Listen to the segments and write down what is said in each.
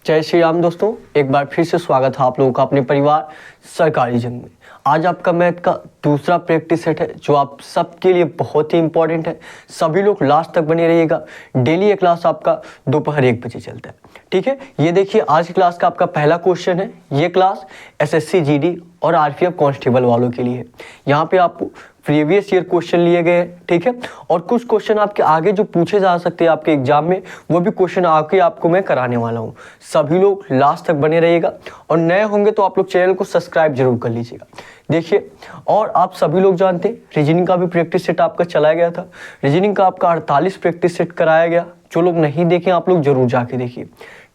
जय श्री राम दोस्तों, एक बार फिर से स्वागत है आप लोगों का अपने परिवार सरकारी जंग में। आज आपका मैथ का दूसरा प्रैक्टिस सेट है जो आप सबके लिए बहुत ही इंपॉर्टेंट है। सभी लोग लास्ट तक बने रहिएगा। डेली ये क्लास आपका दोपहर 1 बजे चलता है, ठीक है। ये देखिए आज की क्लास का आपका पहला क्वेश्चन है। ये क्लास एसएससी जीडी और आरपीएफ कांस्टेबल वालों के लिए है। यहाँ पे आपको प्रीवियस ईयर क्वेश्चन लिए गए हैं, ठीक है। और कुछ क्वेश्चन आपके आगे जो पूछे जा सकते हैं आपके एग्जाम में, वो भी क्वेश्चन आके आपको मैं कराने वाला हूँ। सभी लोग लास्ट तक बने रहिएगा और नए होंगे तो आप लोग चैनल को सब्सक्राइब जरूर कर लीजिएगा। देखिए, और आप सभी लोग जानते हैं रीजनिंग का भी प्रैक्टिस सेट आपका चलाया गया था। रीजनिंग का आपका 48 प्रैक्टिस सेट कराया गया। जो लोग नहीं देखें आप लोग जरूर जाके देखिए,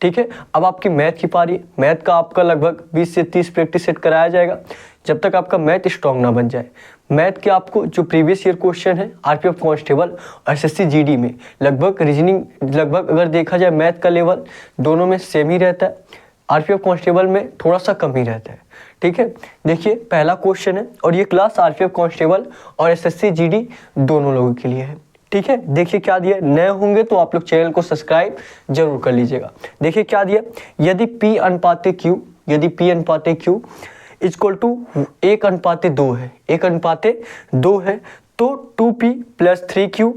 ठीक है। अब आपकी मैथ की पारी है। मैथ का आपका लगभग 20 से 30 प्रैक्टिस सेट कराया जाएगा जब तक आपका मैथ स्ट्रांग ना बन जाए। मैथ के आपको जो प्रीवियस ईयर क्वेश्चन है आरपीएफ कांस्टेबल और एसएससी जीडी में लगभग रीजनिंग लगभग अगर देखा जाए मैथ का लेवल दोनों में सेम ही रहता है। आरपीएफ कांस्टेबल में थोड़ा सा कम ही रहता है, ठीक है। देखिए पहला क्वेश्चन है और ये क्लास आरपीएफ कांस्टेबल और एसएससी जीडी दोनों लोगों के लिए है, ठीक है। देखिए क्या दिया, नए होंगे तो आप लोग चैनल को सब्सक्राइब जरूर कर लीजिएगा। देखिए क्या दिया, यदि P अनुपाते Q, यदि P अनुपाते Q इक्वल टू 1:2 है, 1:2 है तो 2P + 3Q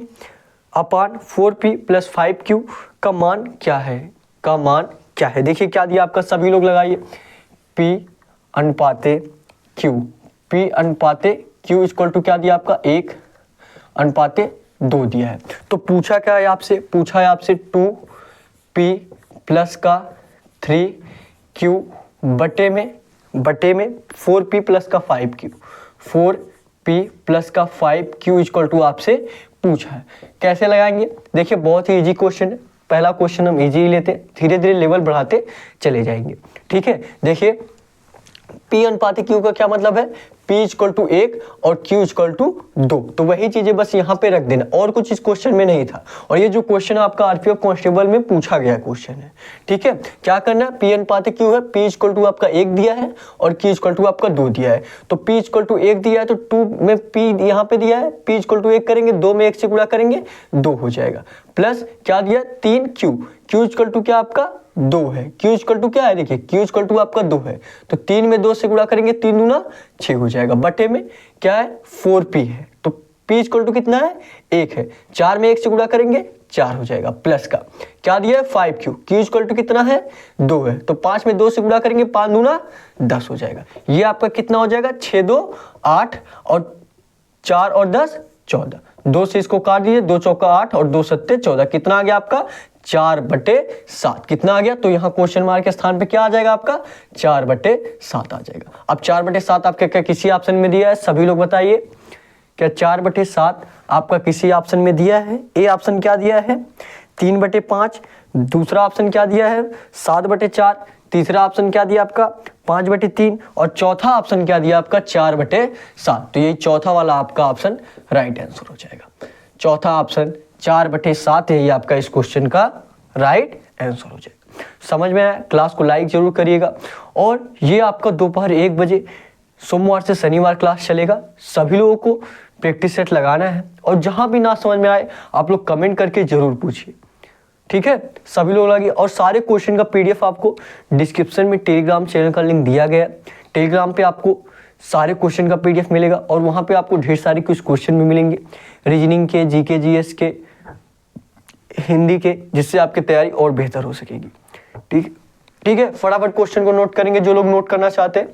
अपान 4P + 5Q का मान क्या है, का मान क्या है। देखिए क्या दिया आपका, सभी लोग लगाइए। P अनुपाते Q, P अनुपाते Q इक्वल टू क्या दिया आपका 1:2 दिया है। तो पूछा क्या है आपसे, पूछा है आपसे 2P + का 3Q बटे में 4P + का 5Q, 4P + का 5Q इक्वल टू आपसे पूछा है। कैसे लगाएंगे, देखिए बहुत ही इजी क्वेश्चन है। पहला क्वेश्चन हम इजी ही लेते हैं, धीरे धीरे लेवल बढ़ाते चले जाएंगे, ठीक है। देखिए P अनुपाते Q का क्या मतलब है, P = 1 और Q = 2। तो वही चीजें बस यहाँ पे रख देना, और कुछ इस क्वेश्चन में नहीं था। और ये जो क्वेश्चन आपका आरपीएफ कांस्टेबल में पूछा गया क्वेश्चन है, ठीक है। क्या करना है, P अनुपाते Q है, P = आपका 1 दिया है और Q = आपका 2 दिया है। तो P = 1 दिया है तो 2 में P यहाँ पे दिया है, P = 1 करेंगे, 2 में 1 से गुणा करेंगे 2 हो जाएगा। प्लस क्या दिया 3Q, Q = क्या आपका 2 है। Q = क्या है, देखिए Q = आपका 2 है तो 3 में 2 से गुणा करेंगे, 3 दूना 6 हो जाएगा। बटे में क्या है 4P है तो P = कितना है 1 है, 4 में 1 से गुणा करेंगे 4 हो जाएगा। प्लस का क्या दिया है 5Q, Q = कितना है 2 है तो 5 में 2 से गुणा करेंगे, 5 दूना 10 हो जाएगा। ये आपका कितना हो जाएगा 6 2 8 और 4 और 10 14। 2 से इसको काट दीजिए, 2 चौका 8 और 2 सत्ते 14। कितना आ गया आपका 4/7। कितना आ गया, तो यहाँ क्वेश्चन मार्क के स्थान पे क्या आ जाएगा आपका 4/7 आ जाएगा। अब 4/7 आपके क्या किसी ऑप्शन में दिया है, सभी लोग बताइए क्या 4/7 आपका किसी ऑप्शन में दिया है। ए ऑप्शन क्या दिया है 3/5, दूसरा ऑप्शन क्या दिया है 7/4, तीसरा ऑप्शन क्या दिया आपका 5/3 और चौथा ऑप्शन क्या दिया आपका 4/7। तो यही चौथा वाला आपका ऑप्शन राइट आंसर हो जाएगा। चौथा ऑप्शन 4/7 यही आपका इस क्वेश्चन का राइट आंसर हो जाएगा। समझ में आया, क्लास को लाइक जरूर करिएगा। और ये आपका दोपहर 1 बजे सोमवार से शनिवार क्लास चलेगा। सभी लोगों को प्रैक्टिस सेट लगाना है और जहां भी ना समझ में आए आप लोग कमेंट करके जरूर पूछिए, ठीक है। सभी लोग लगे और सारे क्वेश्चन का PDF आपको डिस्क्रिप्शन में टेलीग्राम चैनल का लिंक दिया गया है। टेलीग्राम पे आपको सारे क्वेश्चन का PDF मिलेगा और वहाँ पे आपको ढेर सारे कुछ क्वेश्चन भी मिलेंगे, रीजनिंग के, GK GS के, हिंदी के, जिससे आपकी तैयारी और बेहतर हो सकेगी, ठीक है। फटाफट क्वेश्चन को नोट करेंगे जो लोग नोट करना चाहते हैं।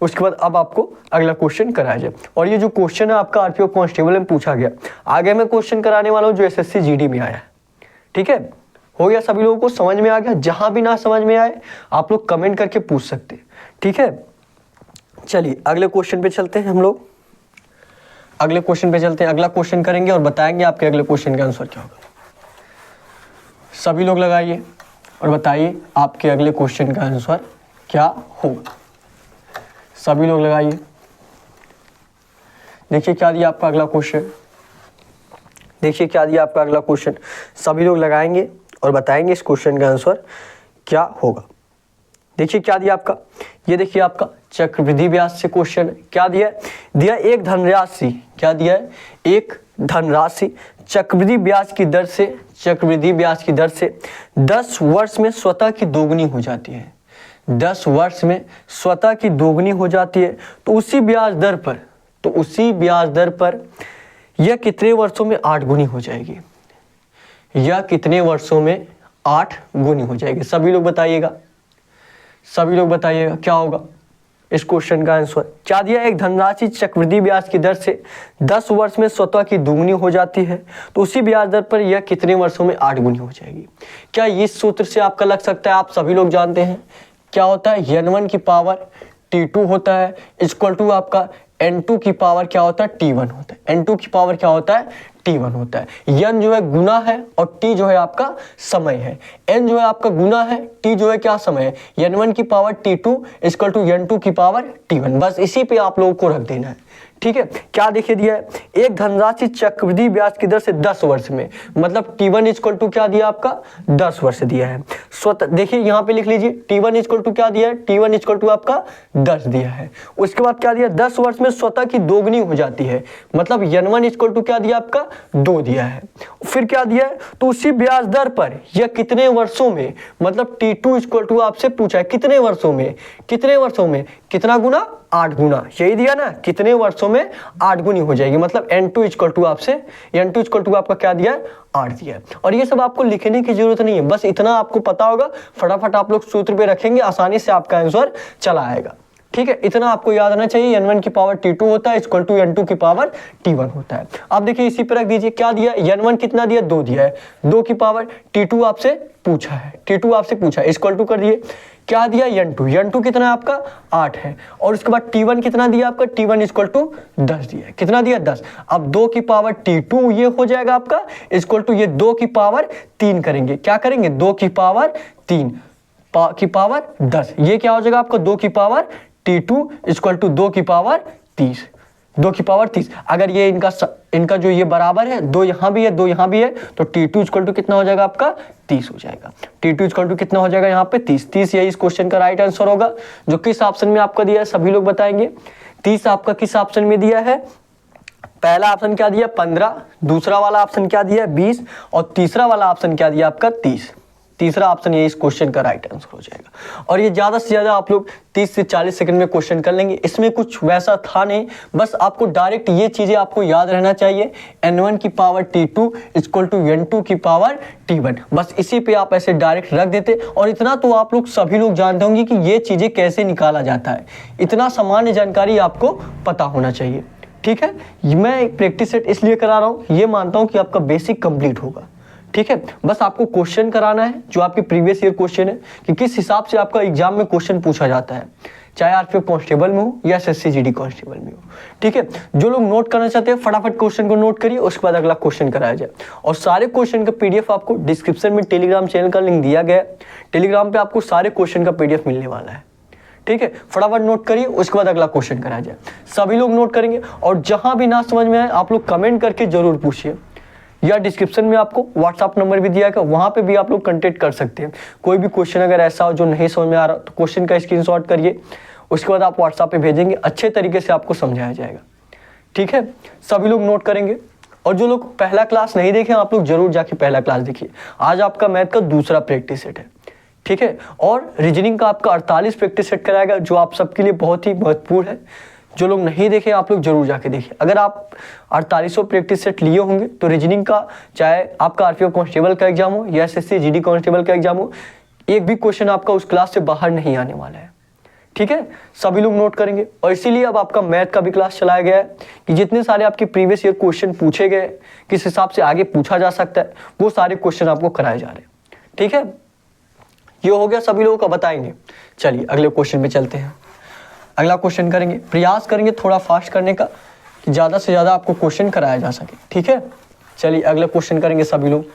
उसके बाद अब आपको अगला क्वेश्चन कराया जाए। और ये जो क्वेश्चन है आपका आरपीएफ कांस्टेबल में पूछा गया, आगे मैं क्वेश्चन कराने वाला हूँ जो एसएससी जीडी में आया है, ठीक है। हो गया, सभी लोगों को समझ में आ गया। जहां भी ना समझ में आए आप लोग कमेंट करके पूछ सकते हैं, ठीक है। चलिए अगले क्वेश्चन पे चलते हैं हम लोग। अगले क्वेश्चन पे चलते हैं, अगला क्वेश्चन करेंगे और बताएंगे आपके अगले क्वेश्चन का आंसर क्या होगा। सभी लोग लगाइए और बताइए आपके अगले क्वेश्चन का आंसर क्या होगा। सभी लोग लगाइए। देखिए क्या दिया आपका अगला क्वेश्चन, देखिए क्या दिया आपका अगला क्वेश्चन। सभी लोग लगाएंगे और बताएंगे इस क्वेश्चन का आंसर क्या होगा। देखिए क्या दिया आपका, ये देखिए आपका चक्रवृद्धि ब्याज से क्वेश्चन है। क्या दिया है, दिया एक धनराशि, क्या दिया है, एक धनराशि चक्रवृद्धि ब्याज की दर से, चक्रवृद्धि ब्याज की दर से 10 वर्ष में स्वतः की दोगुनी हो जाती है। 10 वर्ष में स्वतः की दोगुनी हो जाती है, तो उसी ब्याज दर पर, तो उसी ब्याज दर पर यह कितने वर्षों में 8 गुनी हो जाएगी, यह कितने वर्षों में 8 गुनी हो जाएगी। सभी लोग बताइएगा, सभी लोग बताइएगा क्या होगा इस क्वेश्चन का आंसर। क्या दिया, एक धनराशि चक्रवृद्धि ब्याज की दर से 10 वर्ष में स्वतः की दुगनी हो जाती है, तो उसी ब्याज दर पर यह कितने वर्षों में 8 गुनी हो जाएगी। क्या इस सूत्र से आपका लग सकता है, आप सभी लोग जानते हैं क्या होता है, n1 की पावर t2 होता है इक्वल टू आपका n2 की पावर क्या होता है, t1 होता है। n2 की पावर क्या होता है, t1 होता है। n जो है गुना है और t जो है आपका समय है। n जो है आपका गुना है, t जो है क्या समय है, n1 की power t2 equal to n2 की पावर t1। बस इसी पे आप लोगों को रख देना है, ठीक है। क्या देखिए दिया है, एक धनराशि चक्रवृद्धि ब्याज की दर से 10 वर्ष में, मतलब t1 इक्वल टू क्या दिया आपका, 10 वर्ष दिया है। स्वतः देखिए यहाँ पे लिख लीजिए, t1 इक्वल टू क्या दिया है, t1 इक्वल टू आपका 10 दिया है। उसके बाद क्या दिया, 10 वर्ष में स्वतः की दोगुनी हो जाती है, मतलब n1 इक्वल टू क्या दिया आपका, 2 दिया है। फिर क्या दिया है, तो उसी ब्याज दर पर यह कितने वर्षों में, मतलब t2 इक्वल टू आपसे पूछा है कितने वर्षों में, कितने वर्षों में, कितना गुना, 8 गुना, यही दिया ना, कितने वर्षों में 8 गुनी हो जाएगी। मतलब n2 इक्वल टू आपसे, n2 इक्वल टू आपका क्या दिया है, 8 दिया है। और ये सब आपको लिखने की जरूरत नहीं है, बस इतना आपको पता होगा, फटाफट आप लोग सूत्र पे रखेंगे, आसानी से आपका आंसर चला आएगा, ठीक है। इतना आपको याद आना चाहिए, n1 की पावर t2 होता है इक्वल टू n2 की पावर t1 होता है। अब देखिए इसी पे रख दीजिए, क्या दिया, n1 कितना दिया, 2 दिया है, 2 की पावर t2 आपसे पूछा है, t2 आपसे पूछा है, इक्वल टू कर दिए, क्या दिया, n2 कितना है आपका, 8 है। और उसके बाद t1 कितना दिया आपका, t1 इक्वल टू 10 दिया है, कितना दिया, 10। अब 2 की पावर t2 ये हो जाएगा आपका इक्वल टू ये 2 की पावर 3 करेंगे, क्या करेंगे, 2 की पावर 3 की पावर 10, ये क्या हो जाएगा आपका, 2 की पावर t2 इक्वल टू 2 की पावर 30, 2 की पावर 30। अगर ये इनका जो ये बराबर है, 2 यहाँ भी है 2 यहाँ भी है, तो t2 इक्वल टू कितना हो जाएगा आपका, 30 हो जाएगा। t2 इक्वल टू कितना हो जाएगा यहाँ पे, 30 यही इस क्वेश्चन का राइट आंसर होगा। जो किस ऑप्शन में आपका दिया है सभी लोग बताएंगे, 30 आपका किस ऑप्शन में दिया है, पहला ऑप्शन क्या दिया 15, दूसरा वाला ऑप्शन क्या दिया 20 और तीसरा वाला ऑप्शन क्या दिया आपका 30। तीसरा ऑप्शन ये इस क्वेश्चन का राइट आंसर हो जाएगा। और ये ज़्यादा से ज़्यादा आप लोग 30 से 40 सेकंड में क्वेश्चन कर लेंगे, इसमें कुछ वैसा था नहीं, बस आपको डायरेक्ट ये चीज़ें आपको याद रहना चाहिए, n1 की power t2 equal to n2 की पावर t1, बस इसी पे आप ऐसे डायरेक्ट रख देते। और इतना तो आप लोग सभी लोग जानते होंगे कि ये चीज़ें कैसे निकाला जाता है, इतना सामान्य जानकारी आपको पता होना चाहिए, ठीक है। मैं प्रैक्टिस सेट इसलिए करा रहा हूँ, ये मानता हूँ कि आपका बेसिक कंप्लीट होगा, ठीक है। बस आपको क्वेश्चन कराना है जो आपके प्रीवियस ईयर क्वेश्चन है कि किस हिसाब से आपका एग्जाम में क्वेश्चन पूछा जाता है, चाहे आरपीएफ कांस्टेबल में हो या एसएससी जीडी कांस्टेबल में हो, ठीक है। जो लोग नोट करना चाहते हैं फटाफट क्वेश्चन को नोट करिए, उसके बाद अगला क्वेश्चन कराया जाए। और सारे क्वेश्चन का पीडीएफ आपको डिस्क्रिप्शन में टेलीग्राम चैनल का लिंक दिया गया है, टेलीग्राम पे आपको सारे क्वेश्चन का पीडीएफ मिलने वाला है, ठीक है। फटाफट नोट करिए, उसके बाद अगला क्वेश्चन कराया जाए। सभी लोग नोट करेंगे और जहां भी ना समझ में आए आप लोग कमेंट करके जरूर पूछिए, या डिस्क्रिप्शन में आपको व्हाट्सअप नंबर भी दिया है, वहां पे भी आप लोग कांटेक्ट कर सकते हैं। कोई भी क्वेश्चन अगर ऐसा हो जो नहीं समझ में आ रहा तो क्वेश्चन का स्क्रीनशॉट करिए, उसके बाद आप व्हाट्सएप पे भेजेंगे, अच्छे तरीके से आपको समझाया जाएगा, ठीक है। सभी लोग नोट करेंगे। और जो लोग पहला क्लास नहीं देखे आप लोग जरूर जाके पहला क्लास देखिए। आज आपका मैथ का दूसरा प्रैक्टिस सेट है, ठीक है। और रीजनिंग का आपका 48 प्रैक्टिस सेट कराएगा, जो आप सबके लिए बहुत ही महत्वपूर्ण है। जो लोग नहीं देखे आप लोग जरूर जाके देखिए। अगर आप 4800 प्रैक्टिस सेट लिए होंगे तो रीजनिंग का, चाहे आपका आरपीएफ कांस्टेबल का एग्जाम हो या एसएससी जीडी कांस्टेबल का एग्जाम हो, एक भी क्वेश्चन आपका उस क्लास से बाहर नहीं आने वाला है, ठीक है। सभी लोग नोट करेंगे। और इसीलिए अब आपका मैथ का भी क्लास चलाया गया है कि जितने सारे आपके प्रीवियस ईयर क्वेश्चन पूछे गए, किस हिसाब से आगे पूछा जा सकता है, वो सारे क्वेश्चन आपको कराए जा रहे हैं, ठीक है। ये हो गया, सभी लोगों का बताएंगे। चलिए अगले क्वेश्चन में चलते हैं। अगला क्वेश्चन करेंगे, प्रयास करेंगे थोड़ा फास्ट करने का कि ज़्यादा से ज़्यादा आपको क्वेश्चन कराया जा सके, ठीक है। चलिए अगला क्वेश्चन करेंगे सभी लोग।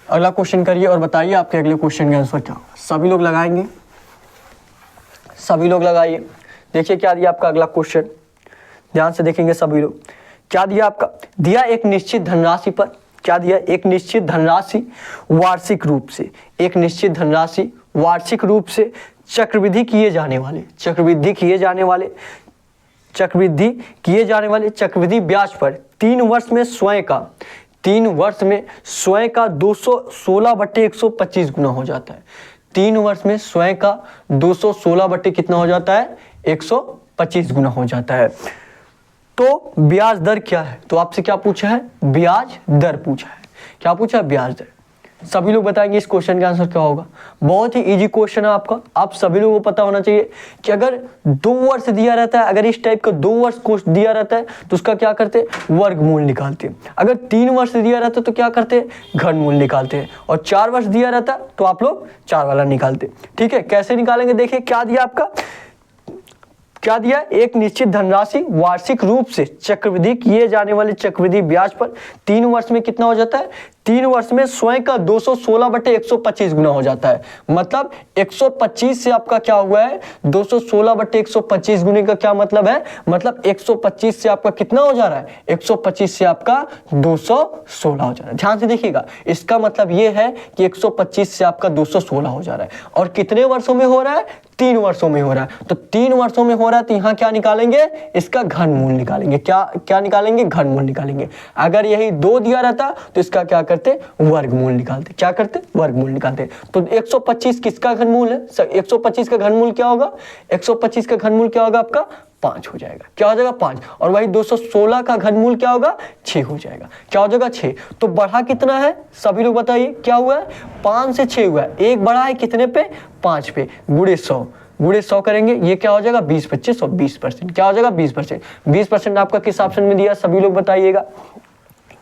अगला क्वेश्चन करिए और बताइए आपके अगले क्वेश्चन का आंसर क्या होगा। सभी लोग लगाएंगे, सभी लोग लगाइए। देखिए क्या दिया आपका अगला क्वेश्चन, ध्यान से देखेंगे सभी लोग। क्या दिया आपका, दिया एक निश्चित धनराशि पर, क्या दिया, एक निश्चित धनराशि वार्षिक रूप से, एक निश्चित धनराशि वार्षिक रूप से चक्रवृद्धि किए जाने वाले चक्रवृद्धि ब्याज पर 3 वर्ष में स्वयं का 216/125 गुना हो जाता है। 3 वर्ष में स्वयं का 216 बटे कितना हो जाता है, 125 गुना हो जाता है। तो ब्याज दर क्या है, तो आपसे क्या पूछा है, ब्याज दर पूछा है। क्या पूछा है, ब्याज दर। सभी लोग बताएंगे इस क्वेश्चन का आंसर क्या होगा। बहुत ही इजी क्वेश्चन है आपका, आप सभी लोगों को पता होना चाहिए कि अगर 2 वर्ष दिया रहता है, अगर इस टाइप का 2 वर्ष कोर्स दिया रहता है तो उसका क्या करते हैं, वर्गमूल निकालते हैं। अगर 3 वर्ष दिया रहता है तो क्या करते हैं, घनमूल निकालते हैं। और 4 वर्ष दिया रहता है तो आप लोग 4 वाला निकालते हैं। ठीक है, कैसे निकालेंगे, देखिए क्या दिया आपका, क्या दिया, एक निश्चित धनराशि वार्षिक रूप से चक्रवृद्धि किए जाने वाले चक्रवृद्धि ब्याज पर 3 वर्ष में कितना हो जाता है, 3 वर्ष में स्वयं का 216/125 गुना हो जाता है। मतलब 125 से आपका क्या हुआ है, 216/125 गुने का क्या मतलब है, मतलब 125 से आपका कितना हो जा रहा है, 125 से आपका 216 हो जा रहा है। ध्यान से देखिएगा, इसका मतलब ये है कि 125 से आपका 216 हो जा रहा है। और कितने वर्षों में हो रहा है, 3 वर्षों में हो रहा है। तो 3 वर्षों में हो रहा है तो यहाँ क्या निकालेंगे, इसका घनमूल निकालेंगे। क्या निकालेंगे, घनमूल निकालेंगे। अगर यही 2 दिया रहता तो इसका क्या करते, वर्गमूल निकालते। क्या करते, वर्गमूल निकालते। तो 125 किसका घनमूल है, 125 का घनमूल क्या होगा, 125 का घनमूल क्या होगा आपका, 5 हो जाएगा। क्या हो जाएगा, 5। और वही 216 का घनमूल क्या होगा, 6 हो जाएगा। क्या हो जाएगा, 6। तो बढ़ा कितना है, सभी लोग बताइए क्या हुआ है, 5 से 6 हुआ है। एक बढ़ा है कितने पे, 5 पे, गुणे 100 करेंगे, ये क्या हो जाएगा, 20 25 और 20%। क्या हो जाएगा, 20%। 20% आपका किस ऑप्शन में दिया, सभी लोग बताइएगा।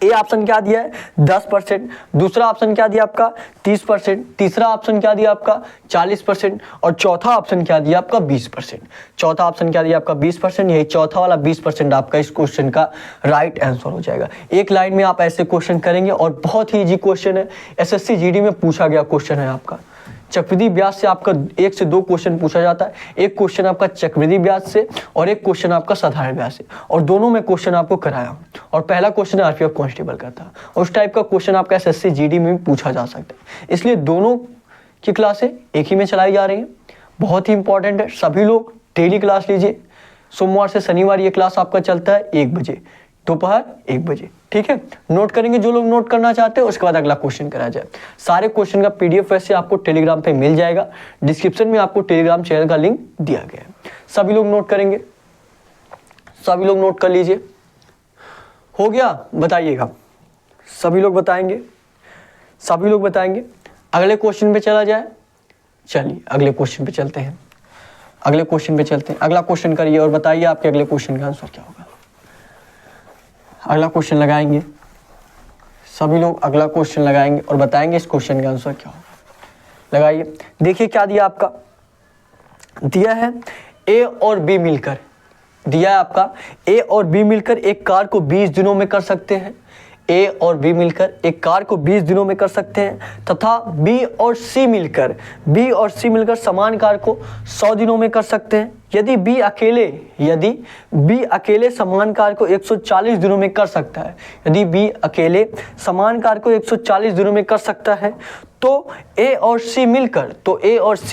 ए ऑप्शन क्या दिया है, 10%। दूसरा ऑप्शन क्या दिया आपका, 30%। तीसरा ऑप्शन क्या दिया आपका, 40%। और चौथा ऑप्शन क्या दिया आपका, 20%। चौथा ऑप्शन क्या दिया आपका, 20%। यही चौथा वाला 20% आपका इस क्वेश्चन का राइट आंसर हो जाएगा। एक लाइन में आप ऐसे क्वेश्चन करेंगे और बहुत ही इजी क्वेश्चन है, एसएससी जीडी में पूछा गया क्वेश्चन है आपका। चक्रवृद्धि ब्याज से आपका 1 से 2 क्वेश्चन पूछा जाता है। एक क्वेश्चन आपका चक्रवृद्धि ब्याज से और एक क्वेश्चन आपका साधारण ब्याज से, और दोनों में क्वेश्चन आपको कराया हूं। और पहला क्वेश्चन आरपीएफ कांस्टेबल का था, और उस टाइप का क्वेश्चन आपका एसएससी जीडी में भी पूछा जा सकता है। इसलिए दोनों की क्लासें एक ही में चलाई जा रही हैं। बहुत ही इंपॉर्टेंट है, सभी लोग डेली क्लास लीजिए। सोमवार से शनिवार ये क्लास आपका चलता है 1 बजे, दोपहर 1 बजे। ठीक है, नोट करेंगे जो लोग नोट करना चाहते हैं, उसके बाद अगला क्वेश्चन करा जाए। सारे क्वेश्चन का पीडीएफ वैसे आपको टेलीग्राम पे मिल जाएगा, डिस्क्रिप्शन में आपको टेलीग्राम चैनल का लिंक दिया गया है। सभी लोग नोट करेंगे, सभी लोग नोट कर लीजिए। हो गया, बताइएगा, सभी लोग बताएंगे, सभी लोग बताएंगे। अगले क्वेश्चन पे चला जाए, चलिए अगले क्वेश्चन पे चलते हैं। अगले क्वेश्चन पे चलते हैं, अगला क्वेश्चन करिए और बताइए आपके अगले क्वेश्चन का आंसर क्या होगा। अगला क्वेश्चन लगाएंगे, सभी लोग अगला क्वेश्चन लगाएंगे और बताएंगे इस क्वेश्चन का आंसर क्या होगा। लगाइए, देखिए क्या दिया आपका, दिया है ए और बी मिलकर, दिया है आपका ए और बी मिलकर एक कार को 20 दिनों में कर सकते हैं। ए और बी मिलकर एक कार को 20 दिनों में कर सकते हैं, तथा बी और सी मिलकर समान कार को 100 दिनों में कर सकते हैं। यदि बी अकेले समान कार को 140 दिनों में कर सकता है, यदि बी अकेले समान कार को 140 दिनों में कर सकता है, तो ए और सी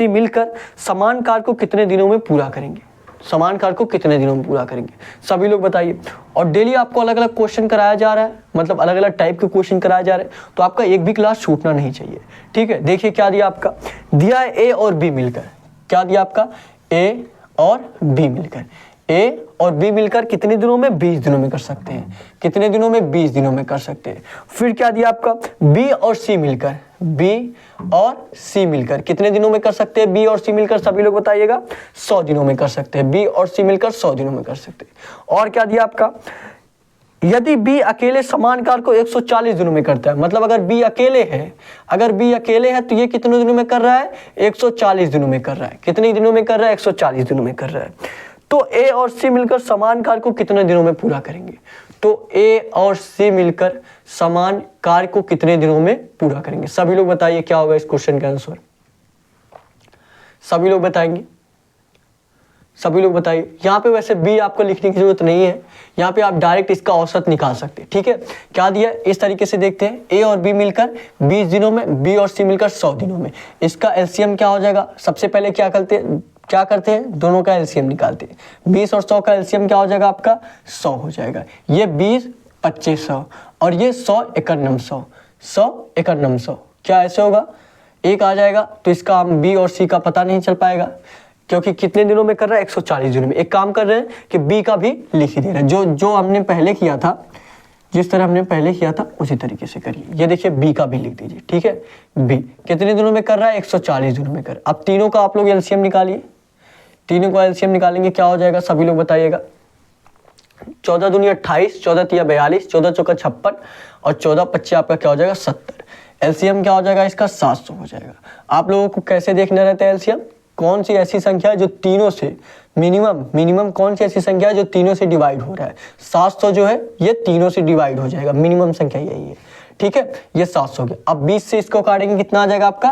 मिलकर समान कार को कितने दिनों में पूरा करेंगे, समान कार को कितने दिनों में पूरा करेंगे, सभी लोग बताइए। और डेली आपको अलग अलग क्वेश्चन कराया जा रहा है, मतलब अलग अलग टाइप के क्वेश्चन कराया जा रहे हैं, तो आपका एक भी क्लास छूटना नहीं चाहिए। ठीक है, देखिए क्या दिया आपका, दिया है ए और बी मिलकर, क्या दिया आपका, ए और बी मिलकर, ए और बी मिलकर कितने दिनों में, 20 दिनों में कर सकते हैं। कितने दिनों में, 20 दिनों में कर सकते हैं। फिर क्या दिया आपका, बी और सी मिलकर कितने दिनों में कर सकते हैं, बी और सी मिलकर, सभी लोग बताइएगा, 100 दिनों में कर सकते हैं। बी और सी मिलकर 100 दिनों में कर सकते हैं। और क्या दिया आपका, यदि बी अकेले समान कार को 140 दिनों में करता है, मतलब अगर बी अकेले है तो ये कितने दिनों में कर रहा है, 140 दिनों में कर रहा है। कितने दिनों में कर रहा है, 140 दिनों में कर रहा है। तो ए और सी मिलकर समान कार को कितने दिनों में पूरा करेंगे, तो ए और सी मिलकर समान कार को कितने दिनों में पूरा करेंगे। सभी लोग बताइए क्या होगा इस क्वेश्चन का आंसर, सभी लोग बताएंगे, सभी लोग बताइए। यहाँ पे वैसे बी आपको लिखने की जरूरत नहीं है, यहाँ पे आप डायरेक्ट इसका औसत निकाल सकते हैं। ठीक है, क्या दिया इस तरीके से देखते हैं, ए और बी मिलकर 20 दिनों में, बी और सी मिलकर 100 दिनों में। इसका एलसीएम क्या हो जाएगा, सबसे पहले क्या करते हैं दोनों का एलसीएम निकालते हैं। 20 और 100 का एलसीएम क्या हो जाएगा आपका 100 हो जाएगा। ये 20 2500 और ये 100 9100, 100 9100, क्या ऐसे होगा एक आ जाएगा। तो इसका हम बी और सी का पता नहीं चल पाएगा, क्योंकि कितने दिनों में कर रहा है 140 दिनों में। एक काम कर रहे हैं कि बी का भी लिख ही दे रहा है, जो हमने पहले किया था, जिस तरह हमने पहले किया था उसी तरीके से करिए। ये देखिए बी का भी लिख दीजिए। ठीक है, बी कितने दिनों में कर रहा है 140 दिनों में कर। अब तीनों का आप लोग एलसीएम निकालिए, तीनों का एलसीएम निकालेंगे क्या हो जाएगा सभी लोग बताइएगा। 14 दूनी 28, 14 तिया 42, 14 चौका 56 और 14 25 आपका क्या हो जाएगा 70। एलसीएम क्या हो जाएगा इसका 700 हो जाएगा। आप लोगों को कैसे देखना रहता है एलसीएम, कौन सी ऐसी संख्या है जो तीनों से मिनिमम कौन सी ऐसी संख्या है जो तीनों से डिवाइड हो रहा है। 700 जो है ये तीनों से डिवाइड हो जाएगा, मिनिमम संख्या यही है। ठीक है, ये 700 के। अब 20 से इसको काटेंगे कितना आ जाएगा आपका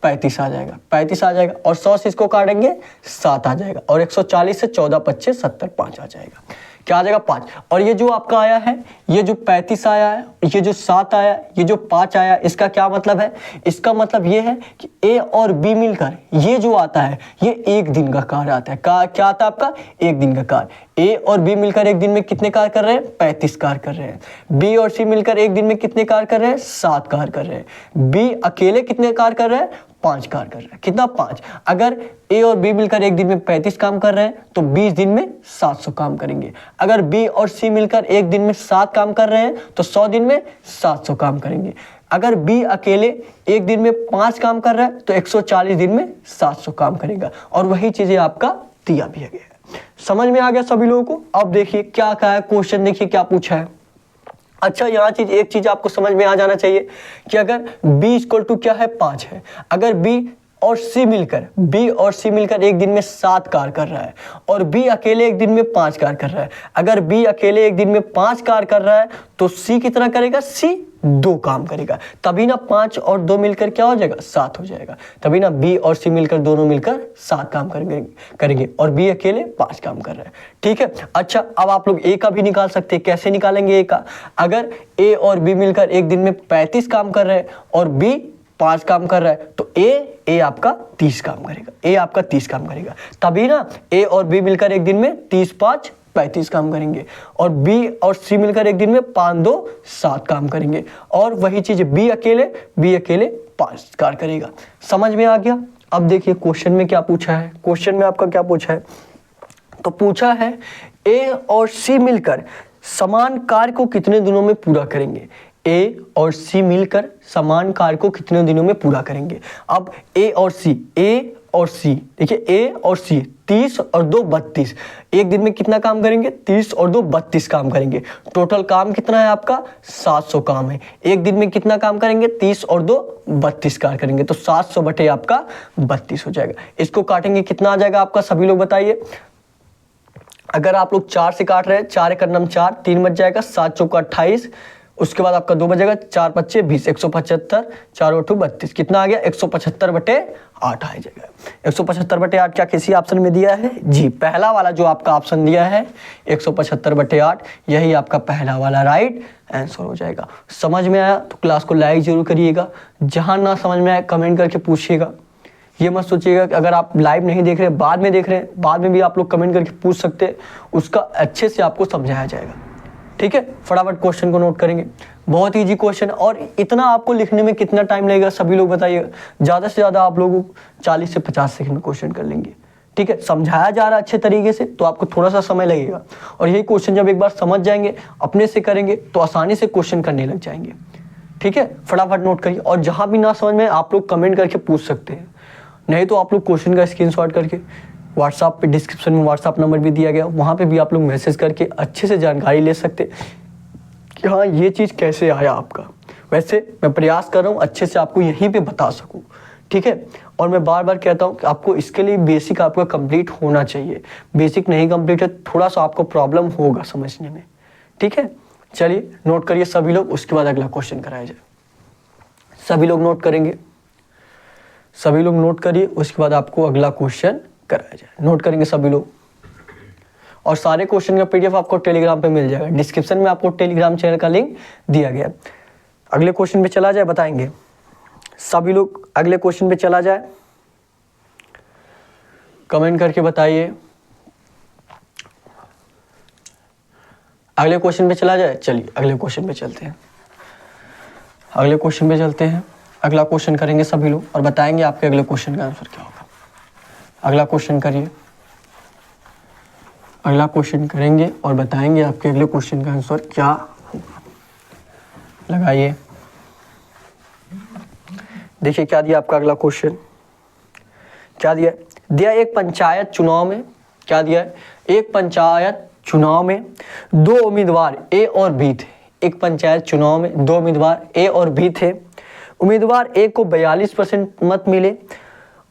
35 आ जाएगा, 35 आ जाएगा। और 100 से इसको काटेंगे 7 आ जाएगा। और 140 से 14 25 70 5 आ जाएगा, क्या आ जाएगा 5। और ये जो आपका आया है, ये जो 35 आया है, ये जो 7 आया, ये जो 5 आया, इसका क्या मतलब है, इसका मतलब ये है कि ए और बी मिलकर ये जो आता है ये एक दिन का कार्य आता है। क्या आता है आपका एक दिन का कार्य। ए और बी मिलकर एक दिन में कितने कार्य कर रहे हैं 35 कार्य कर रहे हैं। बी और सी मिलकर एक दिन में कितने कार्य कर रहे हैं 7 कार्य कर रहे हैं। बी अकेले कितने कार्य कर रहे हैं 5 कार्य कर रहे हैं। कितना 5। अगर ए और बी मिलकर एक दिन में 35 काम कर रहे हैं तो 20 दिन में 700 काम करेंगे। अगर बी और सी मिलकर एक दिन में 7 काम कर रहे हैं तो 100 दिन में 700 काम करेंगे। अगर बी अकेले एक दिन में 5 काम कर रहा है तो 140 दिन में 700 काम करेगा। और वही चीजें आपका दिया भी गया है। समझ में आ गया सभी लोगों को। अब देखिए क्या कहा है क्वेश्चन, देखिए क्या पूछा है। अच्छा, यहाँ एक चीज आपको समझ में आ जाना चाहिए कि अगर b इक्वल टू क्या है 5 है, अगर b और c मिलकर एक दिन में 7 कार्य कर रहा है और b अकेले एक दिन में 5 कार्य कर रहा है। अगर b अकेले एक दिन में 5 कार्य कर रहा है तो c कितना करेगा, c 2 काम करेगा। तभी ना 5 और 2 मिलकर क्या हो जाएगा 7 हो जाएगा। तभी ना b और c मिलकर दोनों मिलकर 7 काम करेंगे और b अकेले 5 काम कर रहा है। ठीक है, अच्छा अब आप लोग a का भी निकाल सकते हैं। कैसे निकालेंगे a का, अगर a और b मिलकर एक दिन में 35 काम कर रहे हैं और b 5 काम कर रहा है तो a आपका 30 काम करेगा, a आपका 30 काम करेगा। तभी ना a और b मिलकर एक दिन में 30 5 35 काम करेंगे और b और c मिलकर एक दिन में 5 2 7 काम करेंगे। और वही चीज b अकेले 5 कार्य करेगा। समझ में आ गया। अब देखिए क्वेश्चन में क्या पूछा है, क्वेश्चन में आपका क्या पूछा है, तो पूछा है a और c मिलकर समान कार्य को कितने दिनों में पूरा करेंगे। A और C मिलकर समान कार्य को कितने दिनों में पूरा करेंगे। अब A और C देखिए A और C 30 और 2 32 एक दिन में कितना काम करेंगे 30 और 2 32 काम करेंगे। टोटल काम कितना है आपका 700 काम है। एक दिन में कितना काम करेंगे 30 और 2 32 कार्य करेंगे तो 700 बटे आपका 32 हो जाएगा। इसको काटेंगे कितना आ जाएगा आपका सभी लोग बताइए। अगर आप लोग 4 से काट रहे हैं 4 एक नम 4 3 बच जाएगा, 7 चौका 28, उसके बाद आपका 2 बचेगा, 4 25 20 175 4 8 32 कितना आ गया 175 बटे 8 आ जाएगा। 175 बटे 8 क्या किसी ऑप्शन में दिया है जी, पहला वाला जो आपका ऑप्शन दिया है 175 बटे 8 यही आपका पहला वाला राइट आंसर हो जाएगा। समझ में आया तो क्लास को लाइक जरूर करिएगा। जहां ना समझ में आए कमेंट करके पूछिएगा। ये मत सोचिएगा कि अगर आप लाइव नहीं देख रहे बाद में देख रहे हैं, बाद में भी आप लोग कमेंट करके पूछ सकते हैं, उसका अच्छे से आपको समझाया जाएगा। ठीक है, फटाफट क्वेश्चन को नोट करेंगे। बहुत इजी क्वेश्चन और इतना आपको लिखने में कितना टाइम लगेगा सभी लोग बताइएगा। ज़्यादा से ज़्यादा आप लोग 40 से 50 सेकंड में क्वेश्चन कर लेंगे। ठीक है, समझाया जा रहा है अच्छे तरीके से तो आपको थोड़ा सा समय लगेगा और यही क्वेश्चन जब एक बार समझ जाएंगे अपने से करेंगे तो आसानी से क्वेश्चन करने लग जाएंगे। ठीक है, फटाफट नोट करिए और जहाँ भी ना समझ में आप लोग कमेंट करके पूछ सकते हैं, नहीं तो आप लोग क्वेश्चन का स्क्रीनशॉट करके व्हाट्सएप पे डिस्क्रिप्शन में व्हाट्सएप नंबर भी दिया गया, वहाँ पे भी आप लोग मैसेज करके अच्छे से जानकारी ले सकते कि हाँ ये चीज़ कैसे आया आपका। वैसे मैं प्रयास कर रहा हूँ अच्छे से आपको यहीं पे बता सकूँ। ठीक है, और मैं बार बार कहता हूँ कि आपको इसके लिए बेसिक आपका कंप्लीट होना चाहिए। बेसिक नहीं कंप्लीट है थोड़ा सा आपको प्रॉब्लम होगा समझने में। ठीक है, चलिए नोट करिए सभी लोग, उसके बाद अगला क्वेश्चन कराया जाए। सभी लोग नोट करेंगे, सभी लोग नोट करिए, उसके बाद आपको अगला क्वेश्चन कराया जाए। नोट करेंगे सभी लोग। और सारे क्वेश्चन का पीडीएफ आपको टेलीग्राम पे मिल जाएगा। डिस्क्रिप्शन में आपको टेलीग्राम चैनल का लिंक दिया गया है। अगले क्वेश्चन पे चला जाए, बताएंगे सभी लोग। अगले क्वेश्चन पे चला जाए, कमेंट करके बताइए। अगले क्वेश्चन पे चला जाए, चलिए अगले क्वेश्चन पे चलते हैं। अगले क्वेश्चन पे चलते हैं। अगला क्वेश्चन करेंगे सभी लोग और बताएंगे आपके अगले क्वेश्चन का आंसर क्या होगा। अगला क्वेश्चन करिए। अगला क्वेश्चन करेंगे और बताएंगे आपके अगले क्वेश्चन का आंसर क्या होगा। लगाइए, देखिए क्या दिया आपका अगला क्वेश्चन। क्या दिया एक पंचायत चुनाव में, क्या दिया है, एक पंचायत चुनाव में दो उम्मीदवार ए और बी थे। एक पंचायत चुनाव में दो उम्मीदवार ए और बी थे। उम्मीदवार ए को 42% मत मिले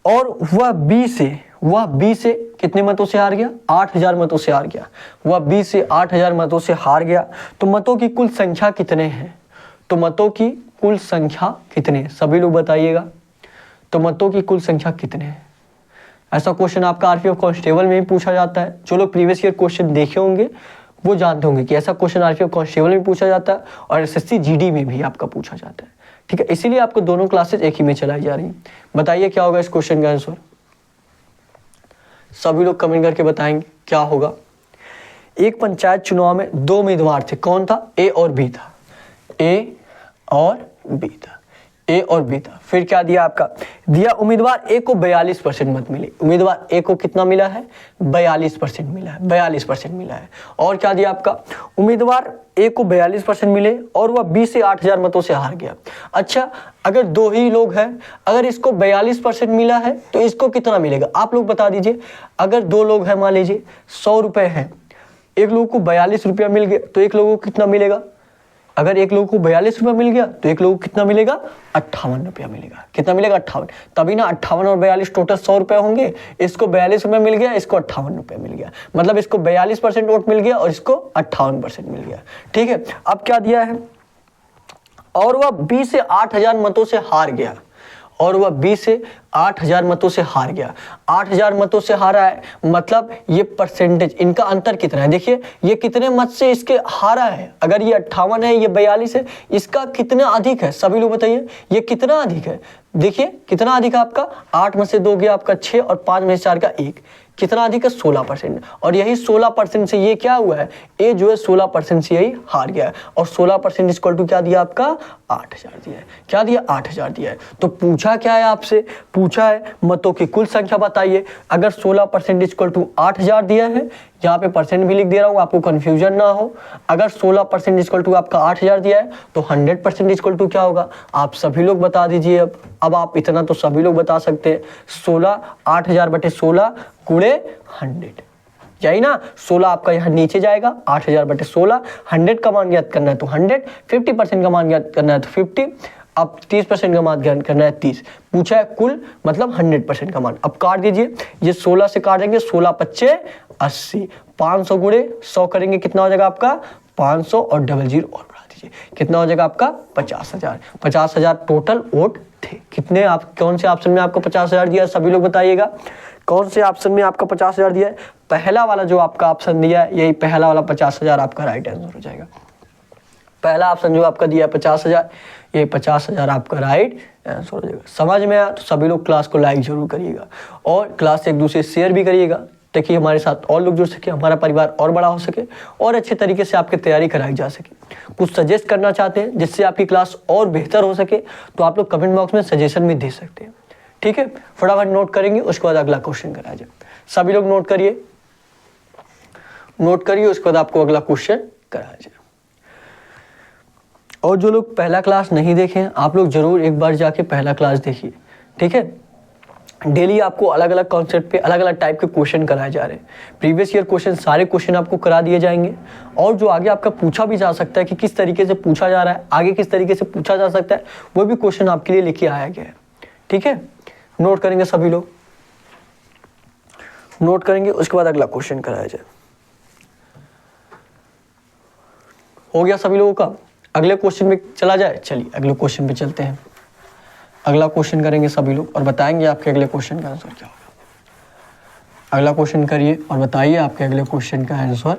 और वह बी से कितने मतों से हार गया, 8000 मतों से हार गया। वह बी से 8000 मतों से हार गया। तो मतों की कुल संख्या कितने हैं, तो मतों की कुल संख्या कितने हैं, सभी लोग बताइएगा। तो मतों की कुल संख्या कितने हैं। ऐसा क्वेश्चन आपका आरपीएफ कांस्टेबल में भी पूछा जाता है। जो लोग प्रीवियस ईयर क्वेश्चन देखे होंगे वो जानते होंगे कि ऐसा क्वेश्चन आरपीएफ कांस्टेबल में पूछा जाता है और एसएससी जीडी में भी आपका पूछा जाता है। ठीक है, इसीलिए आपको दोनों क्लासेस एक ही में चलाई जा रही। बताइए क्या होगा इस क्वेश्चन का आंसर। सभी लोग कमेंट करके बताएंगे क्या होगा। एक पंचायत चुनाव में दो उम्मीदवार थे, कौन था, ए और बी था। ए और बी था, ए और बी था। फिर क्या दिया आपका, दिया उम्मीदवार ए को 42% मत मिले। उम्मीदवार ए को कितना मिला है, 42% मिला है, 42% मिला है। और क्या दिया आपका, उम्मीदवार ए को 42% मिले और वह बी से 8000 मतों से हार गया। अच्छा, अगर दो ही लोग हैं, अगर इसको 42% मिला है तो इसको कितना मिलेगा, आप लोग बता दीजिए। अगर दो लोग हैं, मान लीजिए 100 रुपये हैं, एक लोग को 42 रुपया मिल गया तो एक लोगों को कितना मिलेगा। अगर एक लोगों को 42 रुपया मिल गया तो एक लोगों को कितना मिलेगा, 58 रुपया मिलेगा। कितना मिलेगा, 58। तभी ना 58 और 42 टोटल 100 रुपया होंगे। इसको 42 रुपया मिल गया, इसको 58 रुपया मिल गया। मतलब इसको 42% वोट मिल गया और इसको 58% मिल गया। ठीक है, अब क्या दिया है, और वह 20 से 8000 मतों से हार गया। और वह 20 से 8000 मतों से हार गया। 8000 मतों से हारा है, मतलब ये परसेंटेज, इनका अंतर कितना है। देखिए ये कितने मत से इसके हारा है। अगर ये 58 है, ये 42 है, इसका कितना अधिक है, सभी लोग बताइए ये कितना अधिक है। देखिए कितना अधिक है आपका, 8 में से 2 गया आपका 6 और 5 में से 4 का 1। कितना अधिक है, 16%। और यही 16% से ये क्या हुआ है, ए जो है 16% से यही हार गया है। और 16% इक्वल टू क्या दिया आपका, 8000 दिया है। क्या दिया, 8000 दिया है। तो पूछा क्या है आपसे, पूछा है मतों की कुल संख्या बताइए। अगर 16% इक्वल टू 8000 दिया है, यहाँ पे परसेंट भी लिख दे रहा हूँ आपको कंफ्यूजन ना हो। अगर 16% इक्वल टू आपका 8000 दिया है तो 100% इक्वल टू क्या होगा, आप सभी लोग बता दीजिए। अब आप इतना तो सभी लोग बता सकते हैं, 16 8000 बटे 16 गुणे 100, यही ना। 16 आपका यहाँ नीचे जाएगा, 8000 बटे 16। 100 का मान ज्ञात करना है तो 100, 50% का मान ज्ञात करना है तो 50, अब 30% का मान ज्ञात करना है 30। पूछा है कुल, मतलब 100% का मान। अब काट दीजिए, ये 16 से काट देंगे, 16 पच्चे 80, 500 गुणे 100 करेंगे, कितना हो जाएगा आपका 500 और 00 और बढ़ा दीजिए, कितना हो जाएगा आपका 50,000। 50,000 टोटल वोट थे। कितने, आप कौन से ऑप्शन में आपको 50,000 दिया, सभी लोग बताइएगा कौन से ऑप्शन में आपका 50,000 दिया है। पहला वाला जो आपका ऑप्शन दिया है, यही पहला वाला 50,000 आपका राइट आंसर हो जाएगा। पहला ऑप्शन जो आपका दिया है 50,000, ये 50,000 आपका राइट आंसर हो जाएगा। समझ में आया तो सभी लोग क्लास को लाइक जरूर करिएगा और क्लास एक दूसरे शेयर भी करिएगा, ताकि हमारे साथ और लोग जुड़ सके, हमारा परिवार और बड़ा हो सके और अच्छे तरीके से आपकी तैयारी कराई जा सके। कुछ सजेस्ट करना चाहते हैं जिससे आपकी क्लास और बेहतर हो सके तो आप लोग कमेंट बॉक्स में सजेशन भी दे सकते हैं। ठीक है, फटाफट नोट करेंगे, उसके बाद अगला क्वेश्चन कराया जाए। सभी लोग नोट करिए, उसके बाद आपको अगला क्वेश्चन कराया जाए। और जो लोग पहला क्लास नहीं देखे हैं, आप लोग जरूर एक बार जाके पहला क्लास देखिए। ठीक है, डेली आपको अलग अलग कॉन्सेप्ट पे अलग अलग टाइप के क्वेश्चन कराए जा रहे हैं। प्रीवियस ईयर क्वेश्चन, सारे क्वेश्चन आपको करा दिए जाएंगे और जो आगे आपका पूछा भी जा सकता है कि किस तरीके से पूछा जा रहा है, आगे किस तरीके से पूछा जा सकता है, वो भी क्वेश्चन आपके लिए लेके आया गया है। ठीक है, नोट करेंगे सभी लोग, नोट करेंगे, उसके बाद अगला क्वेश्चन कराया जाए। हो गया सभी लोगों का। अगले क्वेश्चन में चला जाए, चलिए अगले क्वेश्चन पे चलते हैं। अगला क्वेश्चन करेंगे सभी लोग और बताएंगे आपके अगले क्वेश्चन का आंसर क्या होगा। अगला क्वेश्चन करिए और बताइए आपके अगले क्वेश्चन का आंसर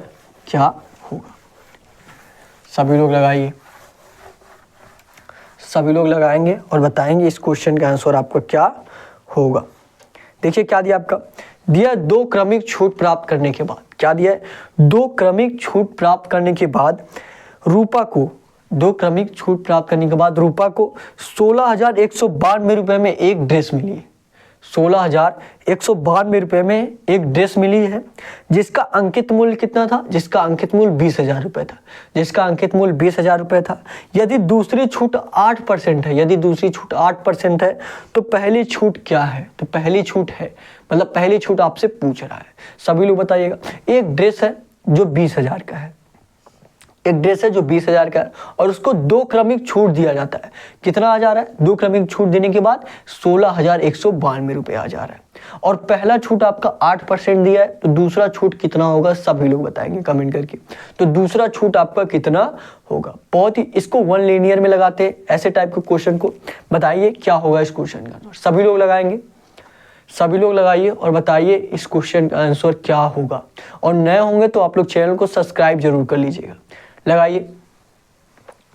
क्या होगा। सभी लोग लगाइए, सभी लोग लगाएंगे और बताएंगे इस क्वेश्चन का आंसर आपका क्या होगा। देखिए क्या दिया आपका, दिया 2 क्रमिक छूट प्राप्त करने के बाद, क्या दिया है, 2 क्रमिक छूट प्राप्त करने के बाद रूपा को 2 क्रमिक छूट प्राप्त करने के बाद रूपा को 16,192 रुपये में एक ड्रेस मिली है। 16,192 रुपये में एक ड्रेस मिली है जिसका अंकित मूल्य कितना था, जिसका अंकित मूल्य 20,000 रुपये था, जिसका अंकित मूल्य 20,000 रुपये था। यदि दूसरी छूट 8% है, यदि दूसरी छूट 8% है तो पहली छूट क्या है, तो पहली छूट है, मतलब पहली छूट आपसे पूछ रहा है। सभी लोग बताइएगा। एक ड्रेस है जो 20,000 का है, एक ड्रेस है जो 20,000 का है और उसको 2 क्रमिक छूट दिया जाता है। कितना आ जा रहा है, 2 क्रमिक छूट देने के बाद 16,192 रुपये आ जा रहा है। और पहला छूट आपका 8% दिया है, तो दूसरा छूट कितना होगा सभी लोग बताएंगे कमेंट करके। तो दूसरा छूट आपका कितना होगा, बहुत ही इसको 1 लीनियर में लगाते हैं ऐसे टाइप के क्वेश्चन को। बताइए क्या होगा इस क्वेश्चन का, सभी लोग लगाएंगे, सभी लोग लगाइए और बताइए इस क्वेश्चन का आंसर क्या होगा। और नए होंगे तो आप लोग चैनल को सब्सक्राइब जरूर कर लीजिएगा, लगाइए।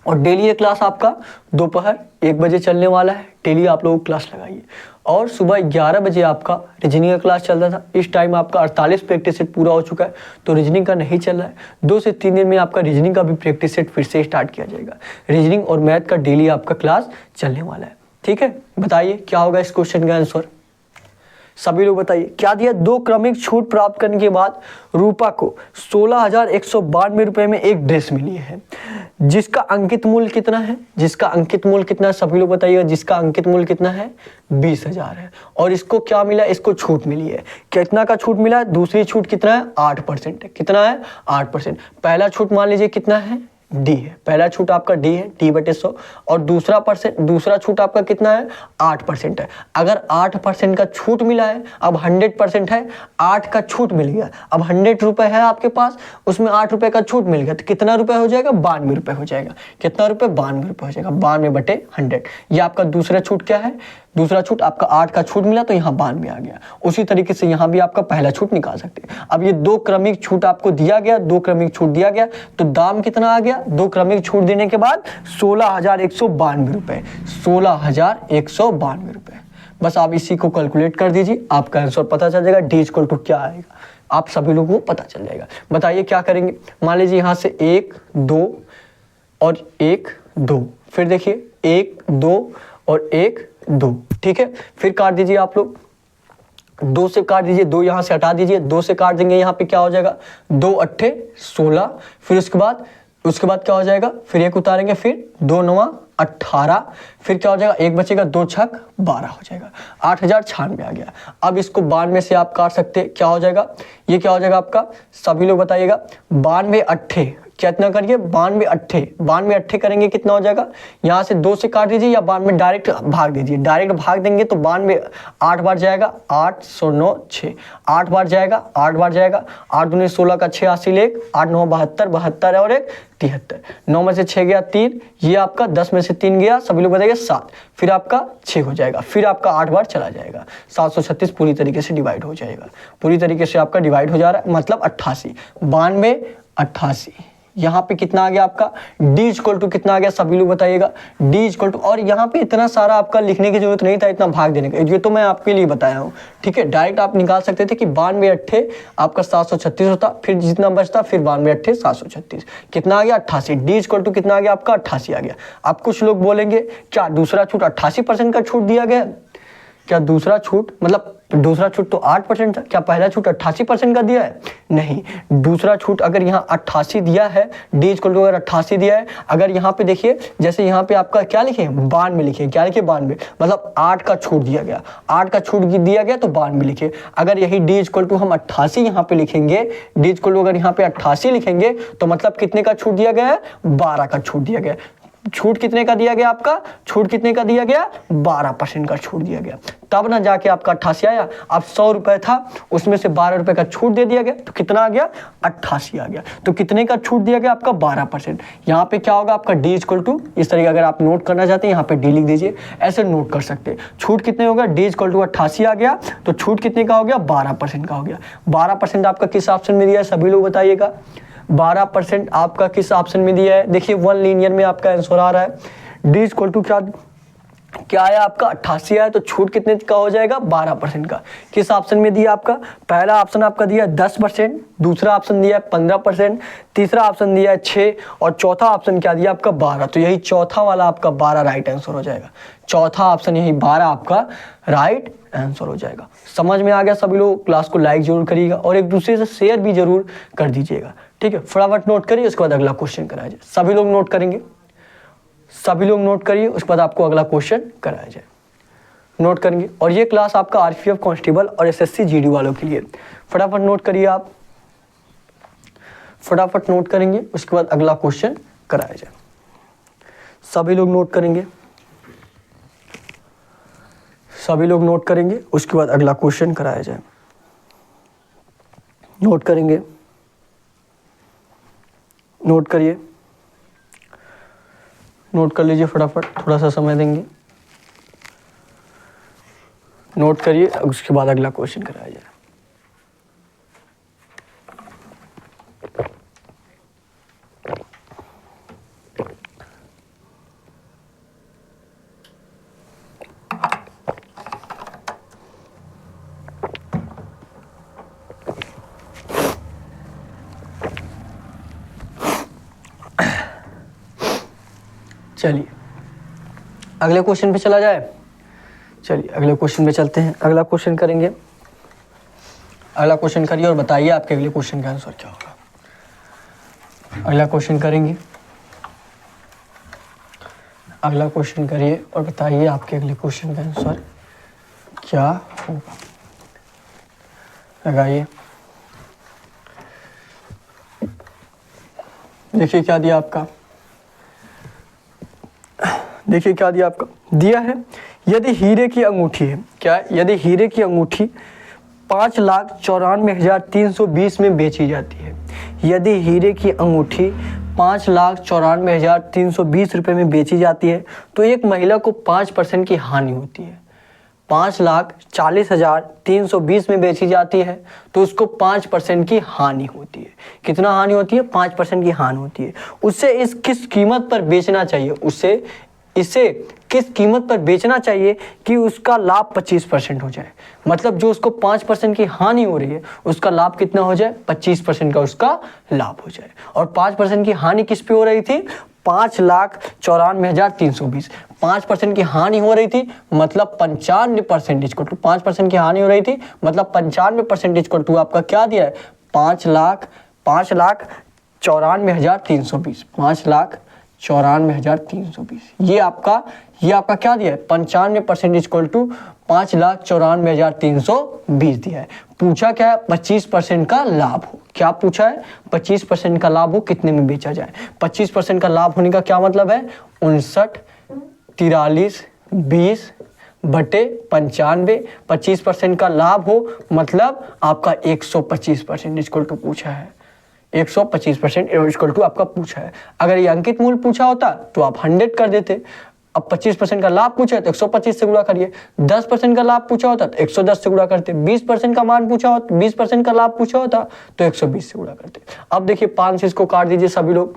और डेली ये क्लास आपका दोपहर 1 बजे चलने वाला है, डेली आप लोग क्लास लगाइए। और सुबह 11 बजे आपका रीजनिंग का क्लास चल रहा था, इस टाइम आपका 48 प्रैक्टिस सेट पूरा हो चुका है, तो रीजनिंग का नहीं चल रहा है। 2 से 3 दिन में आपका रीजनिंग का भी प्रैक्टिस सेट फिर से स्टार्ट किया जाएगा। रीजनिंग और मैथ का डेली आपका क्लास चलने वाला है, ठीक है। बताइए क्या होगा इस क्वेश्चन का आंसर, सभी लोग बताइए। क्या दिया, 2 क्रमिक छूट प्राप्त करने के बाद रूपा को 16,192 रुपये में एक ड्रेस मिली है जिसका अंकित मूल्य कितना है, जिसका अंकित मूल्य कितना है सभी लोग बताइएगा। जिसका अंकित मूल्य कितना है, 20,000 है। और इसको क्या मिला, इसको छूट मिली है। कितना का छूट मिला है, दूसरी छूट कितना है, 8% है। कितना है, 8%। पहला छूट मान लीजिए कितना है, डी है, पहला छूट आपका डी है, D/100। और दूसरा छूट आपका कितना है, 8% है। अगर 8% का छूट मिला है, अब 100% है, 8 का छूट मिल गया, अब 100 रुपये है आपके पास, उसमें 8 रुपये का छूट मिल गया, तो कितना रुपये हो जाएगा, 92 रुपये हो जाएगा। कितना रुपये, 92 रुपये हो जाएगा, 92/100। ये आपका दूसरा छूट क्या है, दूसरा छूट आपका 8 का छूट मिला तो यहाँ 92 आ गया। उसी तरीके से यहाँ भी आपका पहला छूट निकाल सकते हैं। अब ये 2 क्रमिक छूट आपको दिया गया, 2 क्रमिक छूट दिया गया, तो दाम कितना आ गया, 2 क्रमिक छूट देने के बाद 16,192 रुपये, 16,192 रुपये। बस आप इसी को कैलकुलेट कर दीजिए, आपका आंसर पता चल जाएगा। D = क्या आएगा आप सभी लोगों को पता चल जाएगा। बताइए क्या करेंगे, मान लीजिए यहाँ से 1 2 और 1 2, फिर देखिए 1 2 और 1 2, ठीक है। फिर काट दीजिए आप लोग, 2 से काट दीजिए, 2 यहाँ से हटा दीजिए, 2 से काट देंगे, यहाँ पे क्या हो जाएगा, 2 8 16। फिर उसके बाद क्या हो जाएगा, फिर 1 उतारेंगे, फिर 2 9 18, फिर क्या हो जाएगा, 1 बचेगा, 2 6 12 हो जाएगा, 8,096 आ गया। अब इसको 92 से आप काट सकते हैं, क्या हो जाएगा, ये क्या हो जाएगा आपका, सभी लोग बताइएगा। 92 8 कितना करिए, 92 8 करेंगे कितना हो जाएगा, यहाँ से 2 से काट दीजिए या 92 डायरेक्ट भाग दीजिए। डायरेक्ट भाग देंगे तो 92 8 बार जाएगा, 8 100 9 6, 8 बार जाएगा, 8 बार जाएगा, 8 दूनी 16 का 6 80 लेख, 8 9 72 72 और 1 73, 9 में से 6 गया 3, ये आपका 10 में से 3 गया, सभी लोग बताइए 7, फिर आपका 6 हो जाएगा, फिर आपका 8 बार चला जाएगा, 736 पूरी तरीके से डिवाइड हो जाएगा। पूरी तरीके से आपका डिवाइड हो जा रहा है, मतलब 88, 92 88। यहाँ पे कितना आ गया आपका, D = कितना आ गया सभी लोग बताइएगा। D = और यहाँ पे इतना सारा आपका लिखने की जरूरत नहीं था, इतना भाग देने का, ये तो मैं आपके लिए बताया हूँ, ठीक है। डायरेक्ट आप निकाल सकते थे कि 92 8 आपका 736 होता, फिर जितना बचता फिर 92 8 736, कितना आ गया 88। D = कितना आ गया आपका, 88 आ गया। अब कुछ लोग बोलेंगे क्या दूसरा छूट 88% का छूट दिया गया, क्या दूसरा छूट मतलब दूसरा छूट तो 8% था, क्या पहला छूट 88% का दिया है, नहीं। दूसरा छूट अगर यहाँ 88 दिया है, D = अगर 88 दिया है, अगर यहाँ पे देखिए जैसे यहाँ पे आपका क्या लिखे, 92 लिखे, क्या लिखे 92, मतलब 8 का छूट दिया गया, 8 का छूट दिया गया तो 92 लिखे। अगर यही D = हम 88 यहाँ पे लिखेंगे, D = अगर यहाँ पे 88 लिखेंगे तो मतलब कितने का छूट दिया गया है, 12 का छूट दिया गया। छूट कितने का दिया गया आपका, छूट कितने का दिया गया, 12% का छूट दिया गया। तब ना जाके आपका 88 आया। अब 100 रुपए था, उसमें से 12 रुपए का छूट दे दिया गया, तो कितना आ गया, 88 आ गया। तो कितने का छूट दिया गया आपका, 12%। यहाँ पे क्या होगा आपका डी इक्वल टू, इस तरीके अगर आप नोट करना चाहते हैं यहाँ पे डी लिख दीजिए, ऐसे नोट कर सकते हैं। छूट कितने होगा, डी इक्वल टू 88 आ गया, तो छूट कितने का हो गया, 12% का हो गया। 12% आपका किस ऑप्शन में दिया है, सभी लोग बताइएगा। 12% आपका किस ऑप्शन में दिया है, देखिए 1 लीनियर में आपका आंसर आ रहा है। डी इक्वल टू क्या आया आपका, 88 आया, तो छूट कितने का हो जाएगा, 12% का। किस ऑप्शन में दिया आपका, पहला ऑप्शन आपका दिया 10%, दूसरा ऑप्शन दिया है 15%, तीसरा ऑप्शन दिया है 6 और चौथा ऑप्शन क्या दिया आपका 12। तो यही चौथा वाला आपका 12 राइट आंसर हो जाएगा। चौथा ऑप्शन यही 12 आपका राइट आंसर हो जाएगा। समझ में आ गया सभी लोग, क्लास को लाइक जरूर करिएगा और एक दूसरे से शेयर भी जरूर कर दीजिएगा, ठीक है। फटाफट नोट करिए, उसके बाद अगला क्वेश्चन कराया जाए। सभी लोग नोट करेंगे, सभी लोग नोट करिए, उसके बाद आपको अगला क्वेश्चन कराया जाए। नोट करेंगे, और ये क्लास आपका आरपीएफ कांस्टेबल और एसएससी जीडी वालों के लिए। फटाफट नोट करिए, आप फटाफट नोट करेंगे, उसके बाद अगला क्वेश्चन कराया जाए। सभी लोग नोट करेंगे, सभी लोग नोट करेंगे, उसके बाद अगला क्वेश्चन कराया जाए। नोट करेंगे, नोट करिए, नोट कर लीजिए फटाफट, थोड़ा सा समय देंगे। नोट करिए, उसके बाद अगला क्वेश्चन कराया जाए। चलिए अगले क्वेश्चन पे चला जाए। चलिए अगले क्वेश्चन पे चलते हैं, अगला क्वेश्चन करेंगे। अगला क्वेश्चन करिए और बताइए आपके अगले क्वेश्चन का आंसर क्या होगा। अगला क्वेश्चन करेंगे, अगला क्वेश्चन करिए और बताइए आपके अगले क्वेश्चन का आंसर क्या होगा। लगाइए, देखिए क्या दिया आपका, देखिए क्या दिया आपका, दिया है यदि हीरे की अंगूठी है, क्या है, यदि हीरे की अंगूठी 5,94,320 में बेची जाती है, यदि हीरे की अंगूठी 5,94,320 रुपये में बेची जाती है तो एक महिला को 5% की हानि होती है। 5,40,320 में बेची जाती है तो उसको 5% की हानि होती है। कितना हानि होती है, 5% की हानि होती है। उससे इस किस कीमत पर बेचना चाहिए, उससे इसे किस कीमत पर बेचना चाहिए कि उसका लाभ 25% हो जाए। मतलब जो उसको 5% की हानि हो रही है उसका लाभ कितना हो जाए, 25% का उसका लाभ हो जाए। और 5% की हानि किस पे हो रही थी, 5,94,320। 5% की हानि हो रही थी मतलब 95% को 5% की हानि हो रही थी मतलब 95% को टू आपका क्या दिया है, 5,94,320। 5,94,320 ये आपका क्या दिया है, 95% इक्वल टू 5,94,320 दिया है। पूछा क्या है, 25% का लाभ हो। क्या पूछा है, 25% का लाभ हो, कितने में बेचा जाए। 25% का लाभ होने का क्या मतलब है, 59, 43, 20 बटे 95। 25% का लाभ हो मतलब आपका 125% इक्वल टू पूछा है। 125% इक्वल टू आपका पूछा है। अगर ये अंकित मूल्य पूछा होता तो आप 100 कर देते। अब 25% का लाभ पूछा है तो 125 से गुणा करिए। 10% का लाभ पूछा होता तो 110 से गुणा करते। 20% का मान पूछा होता, 20% का लाभ पूछा होता तो 120 से गुणा करते। अब देखिए 5 से इसको काट दीजिए सभी लोग।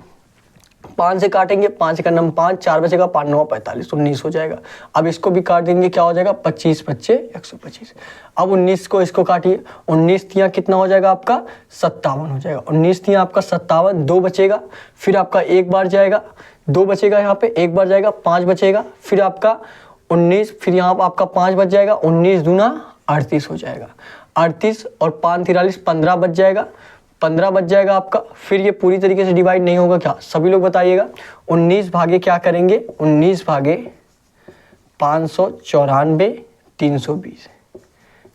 5 से काटेंगे, 5 का नंबर 5, 4 बचेगा, 5 9 45, 19 हो जाएगा। अब इसको भी काट देंगे, क्या हो जाएगा, 25 बच्चे 125। अब 19 को इसको काटिए, 19 तिया कितना हो जाएगा आपका 57 हो जाएगा। 19 तिया आपका 57, 2 बचेगा, फिर आपका एक बार जाएगा, 2 बचेगा, यहाँ पे एक बार जाएगा, 5 बचेगा, फिर आपका 19, फिर यहाँ पर आपका 5 बच जाएगा, 19 दूना 38 हो जाएगा। 38 और 5 43, 15 बच जाएगा, 15 बच जाएगा आपका। फिर ये पूरी तरीके से डिवाइड नहीं होगा क्या, सभी लोग बताइएगा। 19 भागे क्या करेंगे, 19 भागे 594 320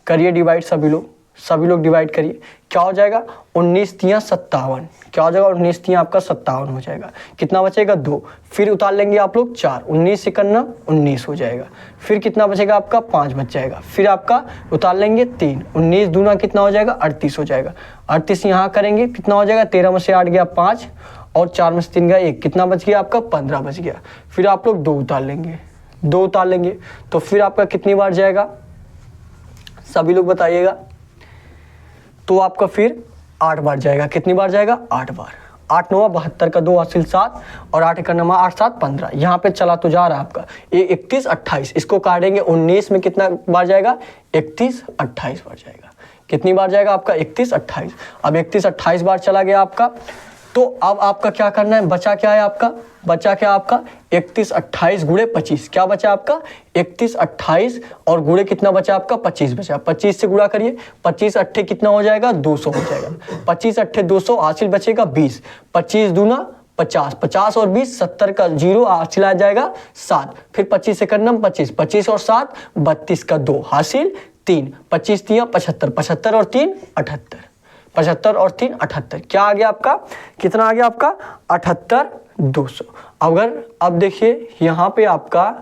करिए डिवाइड सभी लोग। सभी लोग डिवाइड करिए, क्या हो जाएगा 19 तियाँ 57, क्या हो जाएगा 19 तियाँ आपका 57 हो जाएगा। कितना बचेगा 2, फिर उतार लेंगे आप लोग 4, 19 51 19 हो जाएगा। फिर कितना बचेगा आपका 5 बच जाएगा, फिर आपका उतार लेंगे 3, 19 दूना कितना हो जाएगा 38 हो जाएगा। 38 यहाँ करेंगे कितना हो जाएगा, 13 में से 8 गया 5 और 4 में से 3 गया 1, कितना बच गया आपका 15 बच गया। फिर आप लोग 2 उतार लेंगे, 2 उतार लेंगे तो फिर आपका कितनी बार जाएगा सभी लोग बताइएगा। तो आपका फिर 8 बार जाएगा, कितनी बार जाएगा 8 बार। 8 9 72 का 2 हासिल 7 और 8 का 9 8 7 15, यहाँ पे चला तो जा रहा है आपका ये 31 28, इसको काटेंगे 19 में कितना बार जाएगा 31 28 बार जाएगा। कितनी बार जाएगा आपका 31 28। अब 31 28 बार चला गया आपका, तो अब आपका क्या करना है, बचा क्या है आपका, बचा क्या आपका 31 28 गुणे 25, क्या बचा आपका 31 28 और गुणे कितना बचा आपका 25 बचा। 25 से गुणा करिए, 25 अट्ठे कितना हो जाएगा 200 हो जाएगा। 25 अट्ठे 200, हासिल बचेगा 20, 25 दूना 50, 50 और 20 70 का 0 हासिल आ जाएगा 7, फिर 25 से करना 25, 25 और 7 32 का 2 हासिल 3, 25 तियाँ 75, 75 और 3 78, 75 और 3 78, क्या आ गया आपका, कितना आ गया आपका 78 200। अगर अब देखिए यहाँ पे आपका,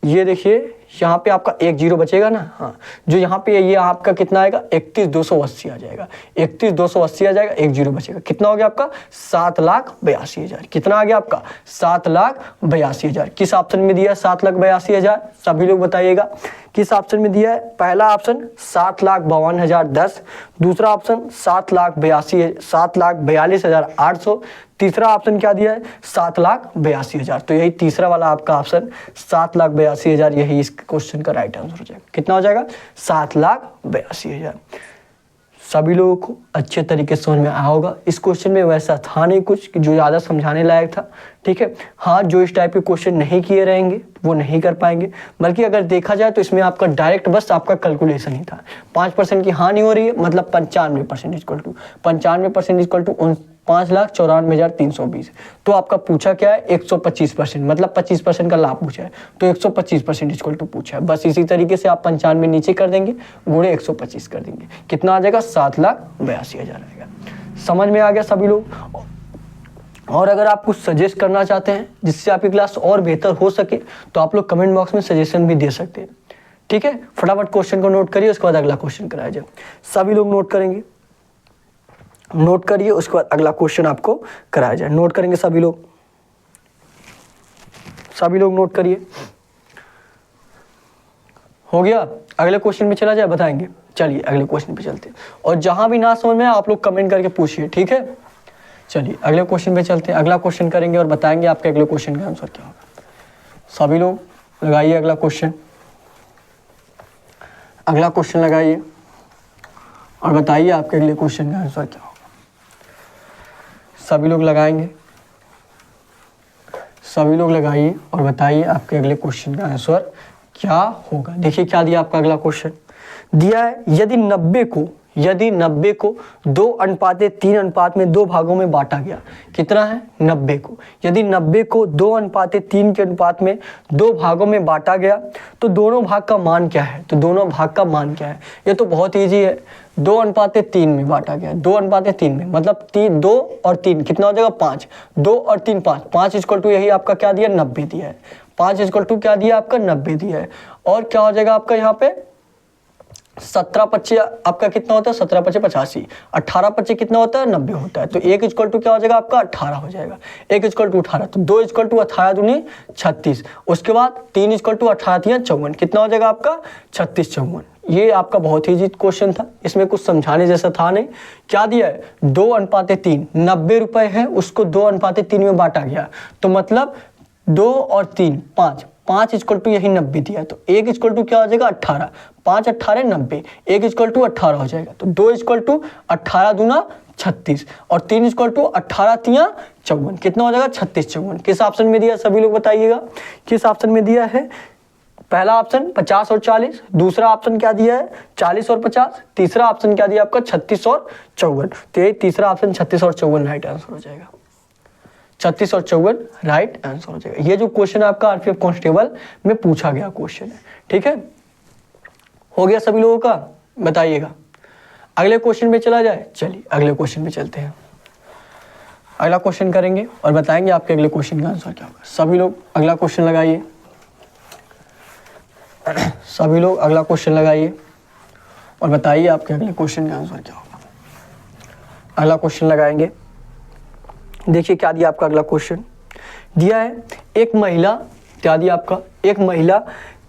ये देखिए यहाँ पे आपका 1 0 बचेगा ना, हाँ जो यहाँ पे ये आपका कितना आएगा 31 280 आ जाएगा, 31 280 आ जाएगा, 1 0 बचेगा, कितना हो गया आपका 7,82,000। कितना आ गया आपका 7,82,000। किस ऑप्शन में दिया है 7,82,000, सभी लोग बताइएगा किस ऑप्शन में दिया है। पहला ऑप्शन 7,52,010, दूसरा ऑप्शन 7,42,800, तीसरा ऑप्शन क्या दिया है 7,82,000। तो यही तीसरा वाला आपका ऑप्शन 7,82,000 यही इस क्वेश्चन का राइट आंसर हो जाएगा। कितना हो जाएगा 7,82,000। सभी लोगों को अच्छे तरीके से समझ में आया होगा। इस क्वेश्चन में वैसा था नहीं कुछ कि जो ज़्यादा समझाने लायक था, ठीक है। हाँ जो इस टाइप के क्वेश्चन नहीं किए रहेंगे वो नहीं कर पाएंगे, बल्कि अगर देखा जाए तो इसमें आपका डायरेक्ट बस आपका कैलकुलेशन ही था। 5% की हानि हो रही है, मतलब 95% इक्वल टू 95% इक्वल टू 5,94,320। तो आपका पूछा क्या है 125%, मतलब 25% का लाभ पूछा है, तो 125% इक्वल टू पूछा है। बस इसी तरीके से आप 95 नीचे कर देंगे, गुणे 125 कर देंगे, कितना आ जाएगा 7,82,000 आएगा। समझ में आ गया सभी लोग। और अगर आप कुछ सजेस्ट करना चाहते हैं जिससे आपकी क्लास और बेहतर हो सके तो आप लोग कमेंट बॉक्स में सजेशन भी दे सकते हैं, ठीक है। फटाफट क्वेश्चन को नोट करिए, उसके बाद अगला क्वेश्चन कराया जाए। सभी लोग नोट करेंगे, नोट करिए, उसके बाद अगला क्वेश्चन आपको कराया जाए। नोट करेंगे सभी लोग, सभी लोग नोट करिए। हो गया, अगले क्वेश्चन पे चला जाए, बताएंगे। चलिए अगले क्वेश्चन पे चलते हैं, और जहां भी ना समझ में आप लोग कमेंट करके पूछिए, ठीक है। चलिए अगले क्वेश्चन पे चलते हैं, अगला क्वेश्चन करेंगे और बताएंगे आपके अगले क्वेश्चन का आंसर क्या होगा। सभी लोग लगाइए अगला क्वेश्चन, अगला क्वेश्चन लगाइए और बताइए आपके अगले क्वेश्चन का आंसर क्या होगा। सभी लोग लगाएंगे, सभी लोग लगाइए और बताइए आपके अगले क्वेश्चन का आंसर क्या होगा। देखिए क्या दिया आपका अगला क्वेश्चन दिया है, यदि 90 को 2:3 अनुपात में 2 भागों में बांटा गया। कितना है 90 को, यदि 90 को 2:3 के अनुपात में 2 भागों में बांटा गया तो दोनों भाग का मान क्या है। तो दोनों भाग का मान क्या है, ये तो बहुत ईजी है। 2:3 में बांटा गया, 2:3 में मतलब 2 और 3 कितना हो जाएगा 5, 2 और 3 5, 5 इक्वल टू यही आपका क्या दिया 90 दिया है, 5 इक्वल टू क्या दिया आपका 90 दिया है। और क्या हो जाएगा आपका यहाँ पे 17 25 आपका कितना होता है 17 25 85, 18 25 कितना होता है 90 होता है। तो 1 इक्वल टू क्या हो जाएगा आपका 18 हो जाएगा, 1 इक्वल टू 18, तो 2 इक्वल टू 18 दूनी 36, उसके बाद 3 इक्वल टू 18 तियाँ 54, कितना हो जाएगा आपका 36 54। ये आपका बहुत ही इजी क्वेश्चन था, इसमें कुछ समझाने जैसा था नहीं। क्या दिया है 2:3, 90 रुपए है, उसको 2:3 में बांटा गया, तो मतलब 2 और 3 5, 5 इक्वल टू यही 90 दिया है, तो 1 इक्वल टू क्या हो जाएगा 18, 5 18 90, 1 इक्वल टू 18 हो जाएगा, तो 2 इक्वल टू 18 दूना 36 और 3 इक्वल टू 18 तियाँ 54, कितना हो जाएगा 36 54। किस ऑप्शन में दिया सभी लोग बताइएगा, किस ऑप्शन में दिया है। पहला ऑप्शन 50 और 40, दूसरा ऑप्शन क्या दिया है 40 और 50, तीसरा ऑप्शन क्या दिया आपका 36 और 54। तो ये तीसरा ऑप्शन 36 और 54 राइट आंसर हो जाएगा, 36 और 54 राइट आंसर हो जाएगा। ये जो क्वेश्चन है आपका आरपीएफ कांस्टेबल में पूछा गया क्वेश्चन है, ठीक है। हो गया सभी लोगों का, बताइएगा। अगले क्वेश्चन में चला जाए, चलिए अगले क्वेश्चन में चलते हैं। अगला क्वेश्चन करेंगे और बताएंगे आपके अगले क्वेश्चन का आंसर क्या होगा। सभी लोग अगला क्वेश्चन लगाइए, सभी लोग अगला क्वेश्चन लगाइए और बताइए आपके अगले क्वेश्चन का आंसर क्या होगा। अगला क्वेश्चन लगाएंगे। देखिए क्या दिया आपका अगला क्वेश्चन दिया है, एक महिला, क्या दिया आपका, एक महिला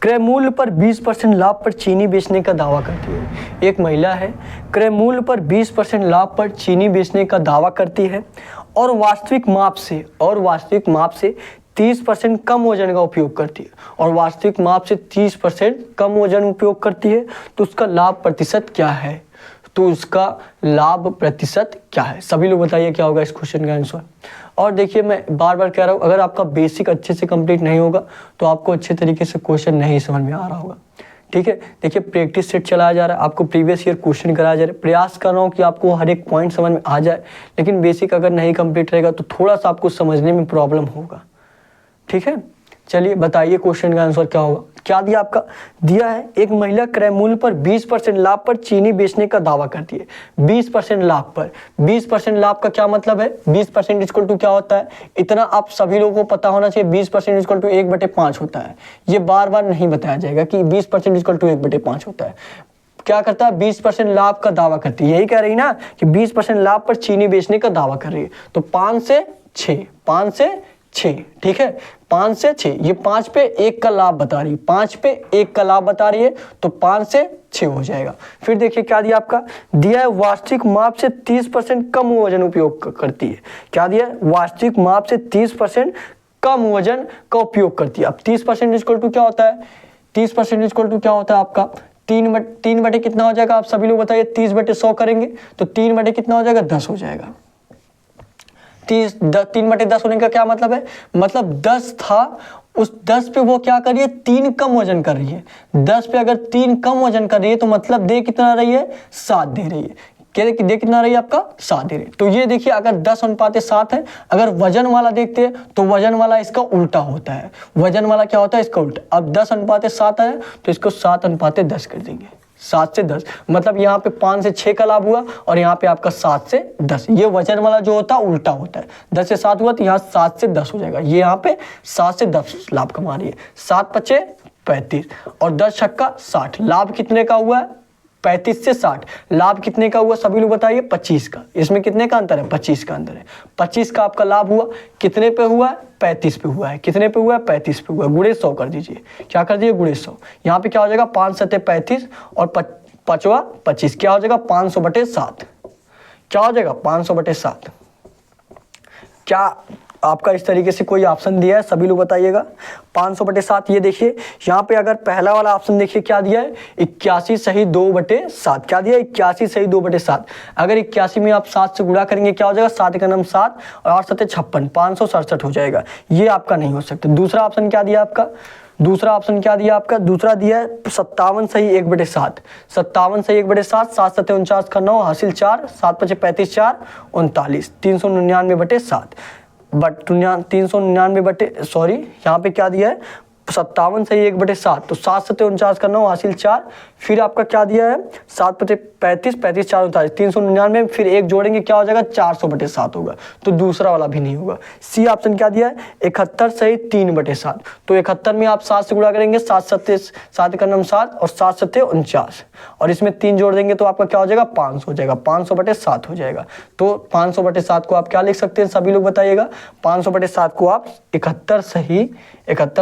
क्रय मूल्य पर 20% लाभ पर चीनी बेचने का दावा करती है। एक महिला है, क्रय मूल्य पर 20% लाभ पर चीनी बेचने का दावा करती है और वास्तविक माप से 30% कम वजन का उपयोग करती है, और वास्तविक माप से 30% कम वजन उपयोग करती है, तो उसका लाभ प्रतिशत क्या है, तो उसका लाभ प्रतिशत क्या है। सभी लोग बताइए क्या होगा इस क्वेश्चन का आंसर। और देखिए मैं बार बार कह रहा हूँ, अगर आपका बेसिक अच्छे से कंप्लीट नहीं होगा तो आपको अच्छे तरीके से क्वेश्चन नहीं समझ में आ रहा होगा, ठीक है। देखिए प्रैक्टिस सेट चलाया जा रहा है, आपको प्रीवियस ईयर क्वेश्चन कराया जा रहा है, प्रयास कर रहा हूँ कि आपको हर एक पॉइंट समझ में आ जाए, लेकिन बेसिक अगर नहीं कंप्लीट रहेगा तो थोड़ा सा आपको समझने में प्रॉब्लम होगा, ठीक है। चलिए बताइए क्वेश्चन का आंसर क्या होगा। क्या दिया आपका, दिया है एक महिला क्रय मूल्य पर 20% लाभ पर चीनी बेचने का दावा करती है। 20% लाभ पर, 20% लाभ का क्या मतलब है, 20% इक्वल टू क्या होता है, इतना आप सभी लोगों को पता होना चाहिए। 20% इक्वल टू 1/5 होता है, ये बार बार नहीं बताया जाएगा कि 20% इक्वल टू 1/5 होता है। क्या करता है, 20% लाभ का दावा करती है, यही कह रही ना कि 20% लाभ पर चीनी बेचने का दावा कर रही है। तो 5 से 6, ठीक है, 5 से 6, ये 5 पे 1 का लाभ बता रही है, 5 पे 1 का लाभ बता रही है, तो 5 से 6 हो जाएगा। फिर देखिए क्या दिया आपका, दिया है वास्तविक माप से 30% कम वजन उपयोग करती है। क्या दिया है, वास्तविक माप से 30% कम वजन का उपयोग करती है। अब 30% इक्वल टू क्या होता है, 30% इक्वल टू क्या होता है आपका, 3 बटे कितना हो जाएगा, आप सभी लोग बताइए। 30/100 करेंगे तो 3 बटे कितना हो जाएगा, 10 हो जाएगा। 3/10 होने का क्या मतलब है, मतलब 10 था, उस 10 पे वो क्या कर रही है, 3 कम वजन कर रही है। 10 पे अगर 3 कम वजन कर रही है तो मतलब दे कितना रही है, 7 दे रही है। दे कितना रही है आपका, 7 दे रही है। तो ये देखिए अगर 10:7 है, अगर वजन वाला देखते हैं तो वजन वाला इसका उल्टा होता है। वजन वाला क्या होता है, इसका उल्टा। अब 10:7 है तो इसको 7:10 कर देंगे, 7 से 10, मतलब यहाँ पे 5 से 6 का लाभ हुआ और यहाँ पे आपका 7 से 10। ये वजन वाला जो होता है उल्टा होता है, 10 से 7 हुआ तो यहाँ 7 से 10 हो जाएगा। ये यहाँ पे 7 से 10 लाभ कमा रही है। 7×5 = 35 और 10×6 = 60। लाभ कितने का हुआ है, 35 से 60। लाभ कितने का हुआ, सभी लोग बताइए, 25 का। इसमें कितने का अंतर है, 25 का अंतर है। 25 का आपका लाभ हुआ, कितने पे हुआ है, 35 पे हुआ है। कितने पे हुआ है, 35 पे हुआ है। गुणे 100 कर दीजिए, क्या कर दीजिए, गुणे 100। यहाँ पे क्या हो जाएगा, 5 × 7 = 35 और 5×5 = 25, क्या हो जाएगा, 500/7। क्या हो जाएगा, 500/7। क्या आपका इस तरीके से कोई ऑप्शन दिया है, सभी लोग बताइएगा। 500/7, ये देखिए यहाँ पे अगर पहला वाला ऑप्शन देखिए क्या दिया है, 81 सही 2/7। क्या दिया है, 81 सही 2/7। अगर 81 में आप 7 से गुणा करेंगे क्या हो जाएगा, 7 का नाम 7 और 8 × 7 = 56, 567 हो जाएगा। ये आपका नहीं हो सकता। दूसरा ऑप्शन क्या दिया आपका, दूसरा ऑप्शन क्या दिया आपका, दूसरा दिया है 57 सही 1/7। 57 सही 1/7, 7 × 7 = 49 का 9 हासिल 4, 7×5 = 35, 4 39, 399/7 बट 399 सॉरी यहाँ पे क्या दिया है, 57 सही 1/7, तो 7 × 7 = 49 का 9 हासिल 4, फिर आपका क्या दिया है, 7×5 = 35, 35 × 4 = 39, 399, फिर 1 जोड़ेंगे क्या हो जाएगा, 400/7 होगा। तो दूसरा वाला भी नहीं होगा। सी ऑप्शन क्या दिया है, 71 सही 3/7। तो 71 में आप 7 से गुणा करेंगे, 7 का नाम 7 और 7 × 7 = 49 और इसमें 3 जोड़ देंगे तो आपका क्या हो जाएगा, 500 हो जाएगा, 500/7 हो जाएगा। तो 500/7 को आप क्या लिख सकते हैं, सभी लोग बताइएगा। 500/7 को आप 71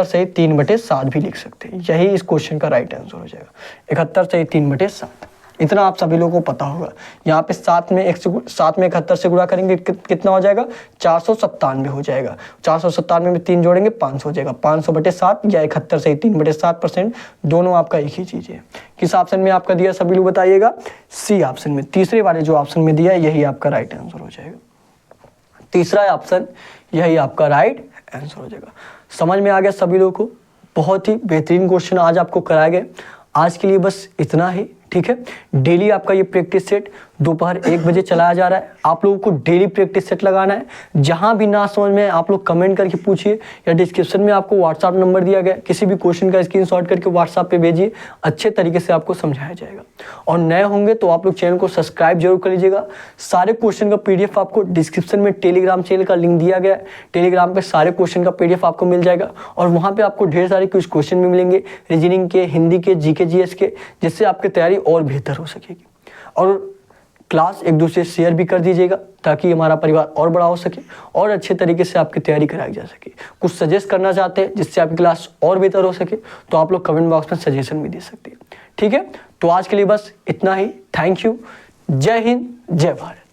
सही 3/7 भी लिख सकते हैं। यही इस क्वेश्चन का राइट आंसर हो जाएगा, 71 सही 3/7। इतना आप सभी लोगों को पता होगा। यहाँ पे 7 में 71 से गुणा करेंगे कितना हो जाएगा, 497 हो जाएगा। 497 में 3 जोड़ेंगे 500 हो जाएगा। 500/7 या 71 सही 3/7%, दोनों आपका एक ही चीज़ है। किस ऑप्शन में आपका दिया, सभी लोग बताइएगा। सी ऑप्शन में, तीसरे वाले जो ऑप्शन में दिया है यही आपका राइट आंसर हो जाएगा। तीसरा ऑप्शन यही आपका राइट आंसर हो जाएगा। समझ में आ गया सभी लोगों को। बहुत ही बेहतरीन क्वेश्चन आज आपको कराए गए। आज के लिए बस इतना ही, ठीक है। डेली आपका ये प्रैक्टिस सेट दोपहर 1 बजे चलाया जा रहा है। आप लोगों को डेली प्रैक्टिस सेट लगाना है। जहां भी ना समझ में आप लोग कमेंट करके पूछिए या डिस्क्रिप्शन में आपको व्हाट्सअप नंबर दिया गया, किसी भी क्वेश्चन का स्क्रीनशॉट करके व्हाट्सअप पे भेजिए, अच्छे तरीके से आपको समझाया जाएगा। और नए होंगे तो आप लोग चैनल को सब्सक्राइब जरूर कर लीजिएगा। सारे क्वेश्चन का PDF आपको डिस्क्रिप्शन में टेलीग्राम चैनल का लिंक दिया गया है। टेलीग्राम पे सारे क्वेश्चन का PDF आपको मिल जाएगा और वहाँ पे आपको ढेर सारे कुछ क्वेश्चन भी मिलेंगे, रीजनिंग के, हिंदी के, GK GS के, जिससे आपकी तैयारी और बेहतर हो सकेगी। और क्लास एक दूसरे से शेयर भी कर दीजिएगा ताकि हमारा परिवार और बड़ा हो सके और अच्छे तरीके से आपकी तैयारी कराई जा सके। कुछ सजेस्ट करना चाहते हैं जिससे आपकी क्लास और बेहतर हो सके तो आप लोग कमेंट बॉक्स में सजेशन भी दे सकते हैं। ठीक है, तो आज के लिए बस इतना ही। Thank you. जय हिंद, जय भारत।